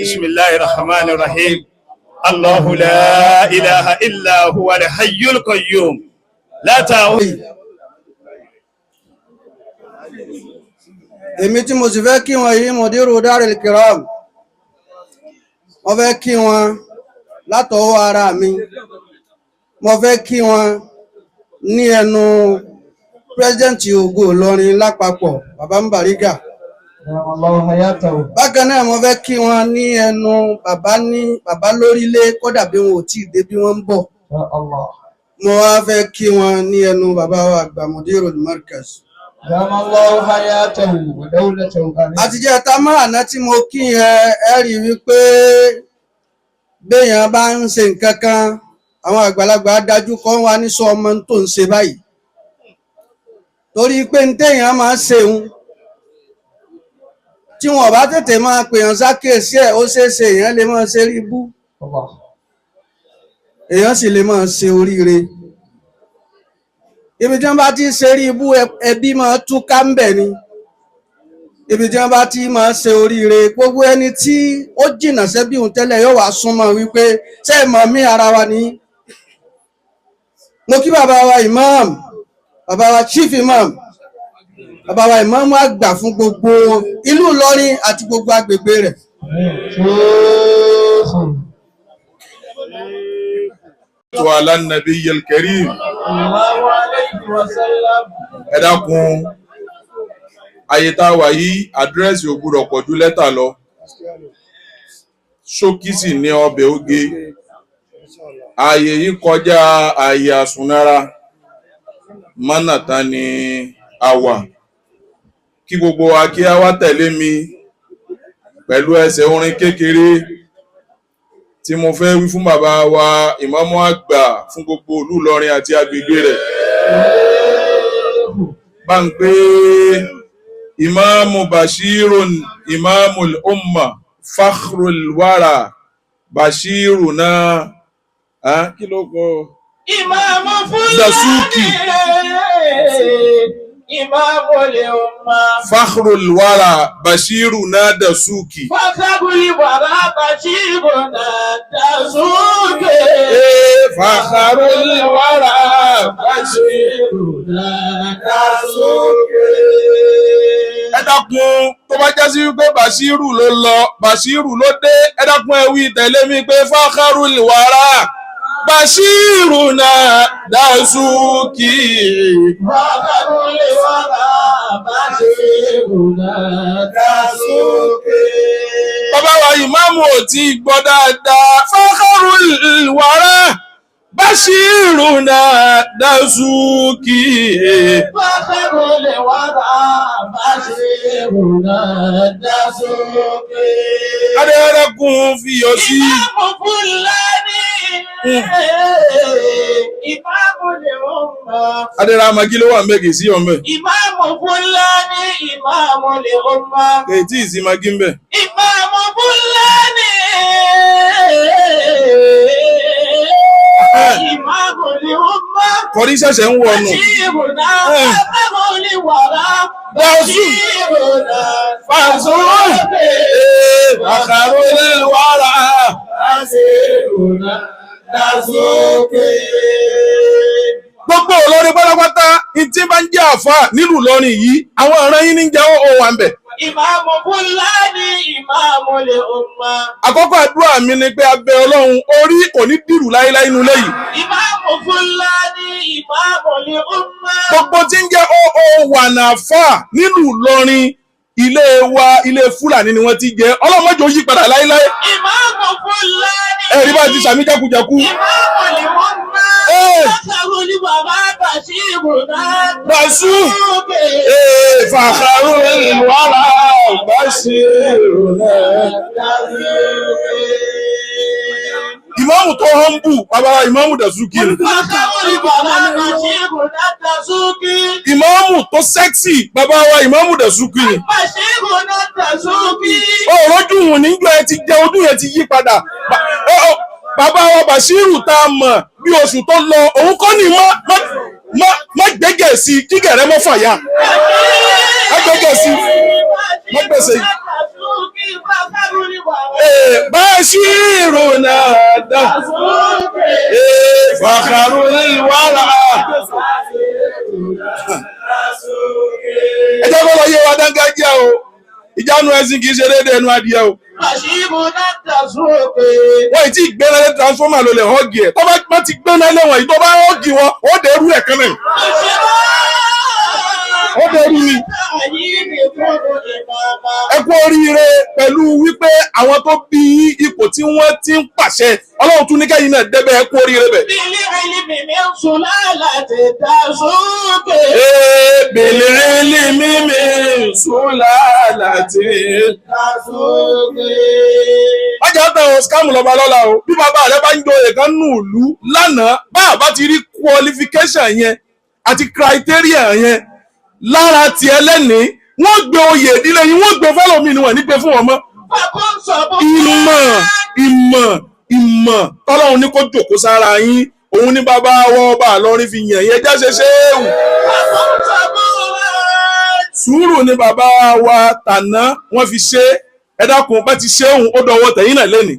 bismillahir rahmanir rahim. الله لا إله إلا هو الحي القيوم لا تأخذه. èmi tí mo sì fẹ́ kí wọn yìí Mudiru Daril Kiram mo fẹ́ kí wọn látọwọ́ ara mi mo fẹ́ kí wọn ní ẹnu pírẹsidẹ́ǹtì Ògo Ìlọrin lápapọ̀ bàbá Mbariga bákan náà mo fẹ́ kí wọn ní ẹnu bàbá lórílẹ̀ kódà bí wọn ò tí ì dé bí wọ́n ń bọ̀ mo wá fẹ́ kí wọn ní ẹnu bàbá wa àgbà Mudirul Markaz àtijọ́ ẹ̀ta máràná tí mo kí ẹ rí wípé béèyàn bá ń ṣe nǹkan kan àwọn àgbàlagbà dájú kọ́ wá ní sọ ọmọ tó ń ṣe báyìí torí pé ń téèyàn máa ṣeun tí wọn bá tètè máa pèèyàn sákèsí ẹ̀ ó ṣeéṣe èèyàn lè máa ṣe rí bú èèyàn sì lè máa ṣe oríire ibi tí wọ́n bá ti ṣe rí bú ẹbí máa túká ń bẹ̀ ni ibi tí wọ́n bá ti máa ṣe oríire gbogbo ẹni tí ó jìnnà sẹ́bí òun tẹ́lẹ̀ yóò wá súnmọ́ wípé ṣé ẹ mọ̀ mí ara wa ni mo kí bàbá wa imam bàbá wa chief imam bàbá wa ìmáàmù àgbà fún gbogbo ìlú Ìlọrin àti gbogbo agbègbè rẹ̀. tó alánàbíyil karim ẹ dákun ayé tá a wà yìí àdírẹ́sì ò gbọ́dọ̀ pọ̀ ju lẹ́tà lọ ṣókí sì ní ọbẹ̀ oge ààyè yìí kọjá ààyè àsùnnára mánàtá ni a wà kí gbogbo wa kí a wá tẹ̀lé mi pẹ̀lú ẹsẹ̀ orin kékeré tí mo fẹ́ wí fún bàbá wa ìmáàmù àgbà fún gbogbo ìlú Ìlọrin àti agbègbè rẹ̀ bá ń pé ìmáàmù Bashirun ìmáàmul umma fakhrul wara Bashiruna kí ló kọ ìmáàmù Dasuki Imamul umma fakhrul wara Bashiruna Dasuki fakhrul wara Bashiruna Dasuki fakhrul wara Bashiruna Dasuki. Ẹ dákun tó bá jásí wípé Bashiru ló lọ Bashiru ló dé ẹ dákun ẹ wí tẹ̀lé mi pé fakhrul wara Bashiruna Dasuki. Fakhrul wara Bashiruna Dasuki. Bàbá wa ìmáàmù ò tí gbọ́ dáadáa. Fakhrul wara Bashiruna Dasuki. Fakhrul wara Bashiruna Dasuki. Adéyẹ̀dẹ́kun fi yọ sí. Ìmáàmù Fúlàní. Imamul umma. Adéramọ kí ló wà ń bẹ kì í sí ọmọ ẹ. Ìmáàmù Fúlàní Imamul umma. Kì í tí ì sí magi ń bẹ. Ìmáàmù Fúlàní Imamul umma. Kọ́rí ṣẹ̀ṣẹ̀ ń wọ ọ̀nà. Bashiruna fakhrul wara Bashiruna Dasuki. Fakhrul wara Bashiruna Dasuki. Gbogbo Ìlọrin pátápátá ìtí bá ń jẹ́ àfáà nílùú Ìlọrin yìí àwọn ọ̀ràn yín ní jẹ́ òun wà ń bẹ̀. Ìmáàmù Fúlàní, ìmáàmù lè umma. Àkọ́kọ́ àdúrà mi ni pé abẹ́ Ọlọ́run orí kò ní dìrù láíláí inú ilé yìí. Ìmáàmù Fúlàní, ìmáàmù lè umma. Gbogbo tí ń jẹ́ wànàfà nílùú Ìlọrin ilé wa ilé Fúlàní ni wọ́n ti jẹ́ ọlọ́mọdé ó yí padà láíláí. Ìmáàmù Fúlàní. Ẹ̀rí bá ti sàmì jákujàku. Ìmáàmù lè umma. Fàkàrù ni bàbá Bàṣírù náà. Bàṣú. Fàkàrù ìwàlà Bàṣírù náà. Ìmáàmù tó humble bàbá Ìmáàmù Dasuki. Fàkàrù ni bàbá Bàṣírù náà Dasuki. Ìmáàmù tó sexy bàbá wa Ìmáàmù Dasuki. Bàṣírù náà Dasuki. Òrójú wọn níjọ́ ẹ ti jẹ ojú yẹn ti yí padà. Bàbá wa Bàṣírù tá a mọ̀ bí oṣù tó lọ òun kọ́ ni má gbẹ́gẹ̀ sí kí gẹ̀rẹ́ mọ́ fàyà. Má gbẹ́gẹ̀ sí má gbèsè. Bàṣírù náà dá. Fàkàrù ìwàlà. Ẹ jẹ́ kó lọ yé wa dángájíá o. Ìjánu ẹ̀sìn kì í ṣe déédéé ẹnu adìẹ o. Wọ́n ti gbéná lé transformer ló lè họ́ọ̀gì ẹ̀. Tọ́ba bá ti gbéná lé wọ̀nyí tó bá họ́ọ̀gì wọn, ó dẹrú ẹ̀ kan náà. Ó dẹrú ni. Ẹ kú oríire pẹ̀lú wípé àwọn tó bí ipò tí wọ́n ti ń pàṣẹ. Ọlọ́run tún ní kẹ́yìn náà débẹ̀ ẹ kú oríire bẹ̀. Bèlè ilé mímí sùlálà tí. Májà ń tẹ̀wọ̀n scam lọ́ba lọ́la o. Bí bàbá rẹ bá ń joyè kan nù ìlú lánàá, bá a bá ti rí qualification yẹn àti criteria yẹn lára tiẹ̀ lẹ́nìí, wọ́n gbé oyè ìdílé yín, wọ́n gbé fọ́lọ́mì ni wọ́n ní pé fún wọn mọ́. Ìmọ̀ tọ́lọ́run ní kó jòkó sára yín, òun ní bàbá wọ́ ọba Ìlọrin fi yàn yẹn jáṣe ṣéèwù. Sùúrù ni bàbá wa tàná wọ́n fi ṣe ẹ dákun bá ti ṣe òun ó dọwọ́ tẹ̀yìn náà lẹ́nìí.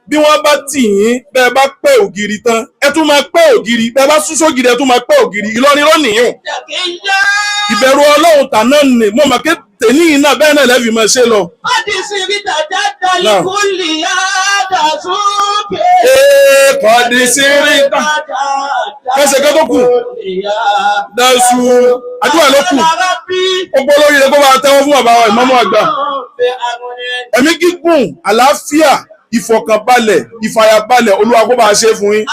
Bí wọ́n bá tì yín bẹ́ẹ̀ bá pẹ́ ògiri tán ẹ tún máa pẹ́ ògiri bẹ́ẹ̀ bá sún sógiri ẹ tún máa pẹ́ ògiri Ìlọrin ló nìyàn. Ìbẹ̀rù Ọlọ́run tàná nì mo mọ̀ pé tèmi yìí náà bẹ́ẹ̀ náà lẹ́fì máa ṣe lọ. Kọ̀dí sí rí ta kẹsẹ̀ kẹ́ tó kù Dasu àdúrà ló kù gbogbo olórí rẹ̀ kó bá tẹ́wọ́ fún bàbá wa ìmáàmù àgbà. Ẹ̀mí gígùn àlàáfíà ìfọ̀kànbalẹ̀ ìfàyàbalẹ̀ Olúwa kó bá ṣe fún yín.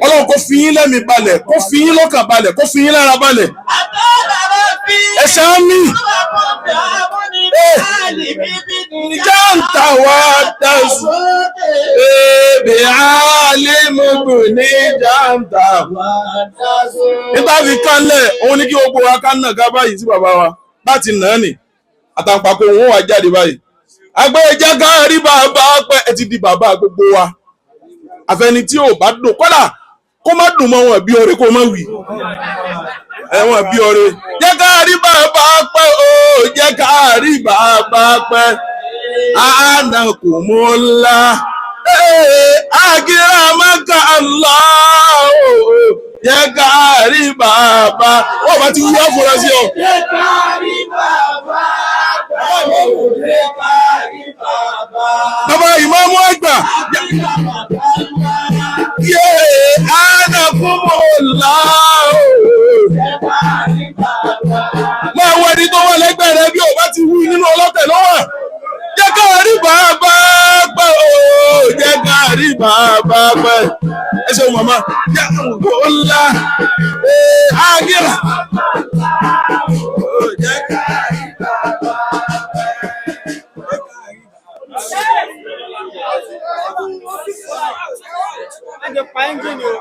Ọlọ́run kó fi yín lẹ́mìí balẹ̀ kó fi yín lọ́kàn balẹ̀ kó fi yín lára balẹ̀. Ẹ ṣáámi. Janta wa Dasu. Ebi alimubu ni janta wa Dasu. Nígbà fi kánlẹ̀ òun ní kí gbogbo wa ká nà ká báyìí sí bàbá wa láti nà á nì. Àtàǹpàkò òun wà jáde báyìí. Agbẹ́jẹ́ káàrí bàbá pẹ́ ẹ ti di bàbá gbogbo wa. Àfẹni tí ò bá dùn kọ́dà kó má dùn mọ́ wọn bí ọrẹ kó má wì. Ẹ̀wọ̀n bí ọrẹ. Jẹ́ káàrí bàbá pẹ́ o, jẹ́ káàrí bàbá pẹ́. Àánà kò mú ńlá. Àgìrà mẹ́ka ńlá o, jẹ́ káàrí bàbá. Wọ́n bá ti wúyọ́ fúnra sí ọ. Jẹ́ káàrí bàbá. Bàbá ìmáàmù àgbà. Àánà kò mú ńlá o. Máa wọ ẹni tó wà lẹ́gbẹ̀ẹ́ rẹ bí o bá ti wú nínú ọlọ́tẹ̀ lọ́wọ́. Jẹ́ káàrí bàbá pẹ́ o, jẹ́ káàrí bàbá pẹ́. Ẹ ṣeun màmá, jẹ́ kó ńlá. Àgìrà. Jẹ́ káàrí bàbá pẹ́. Ẹ jẹ́ pa ẹ́ńjìnì o.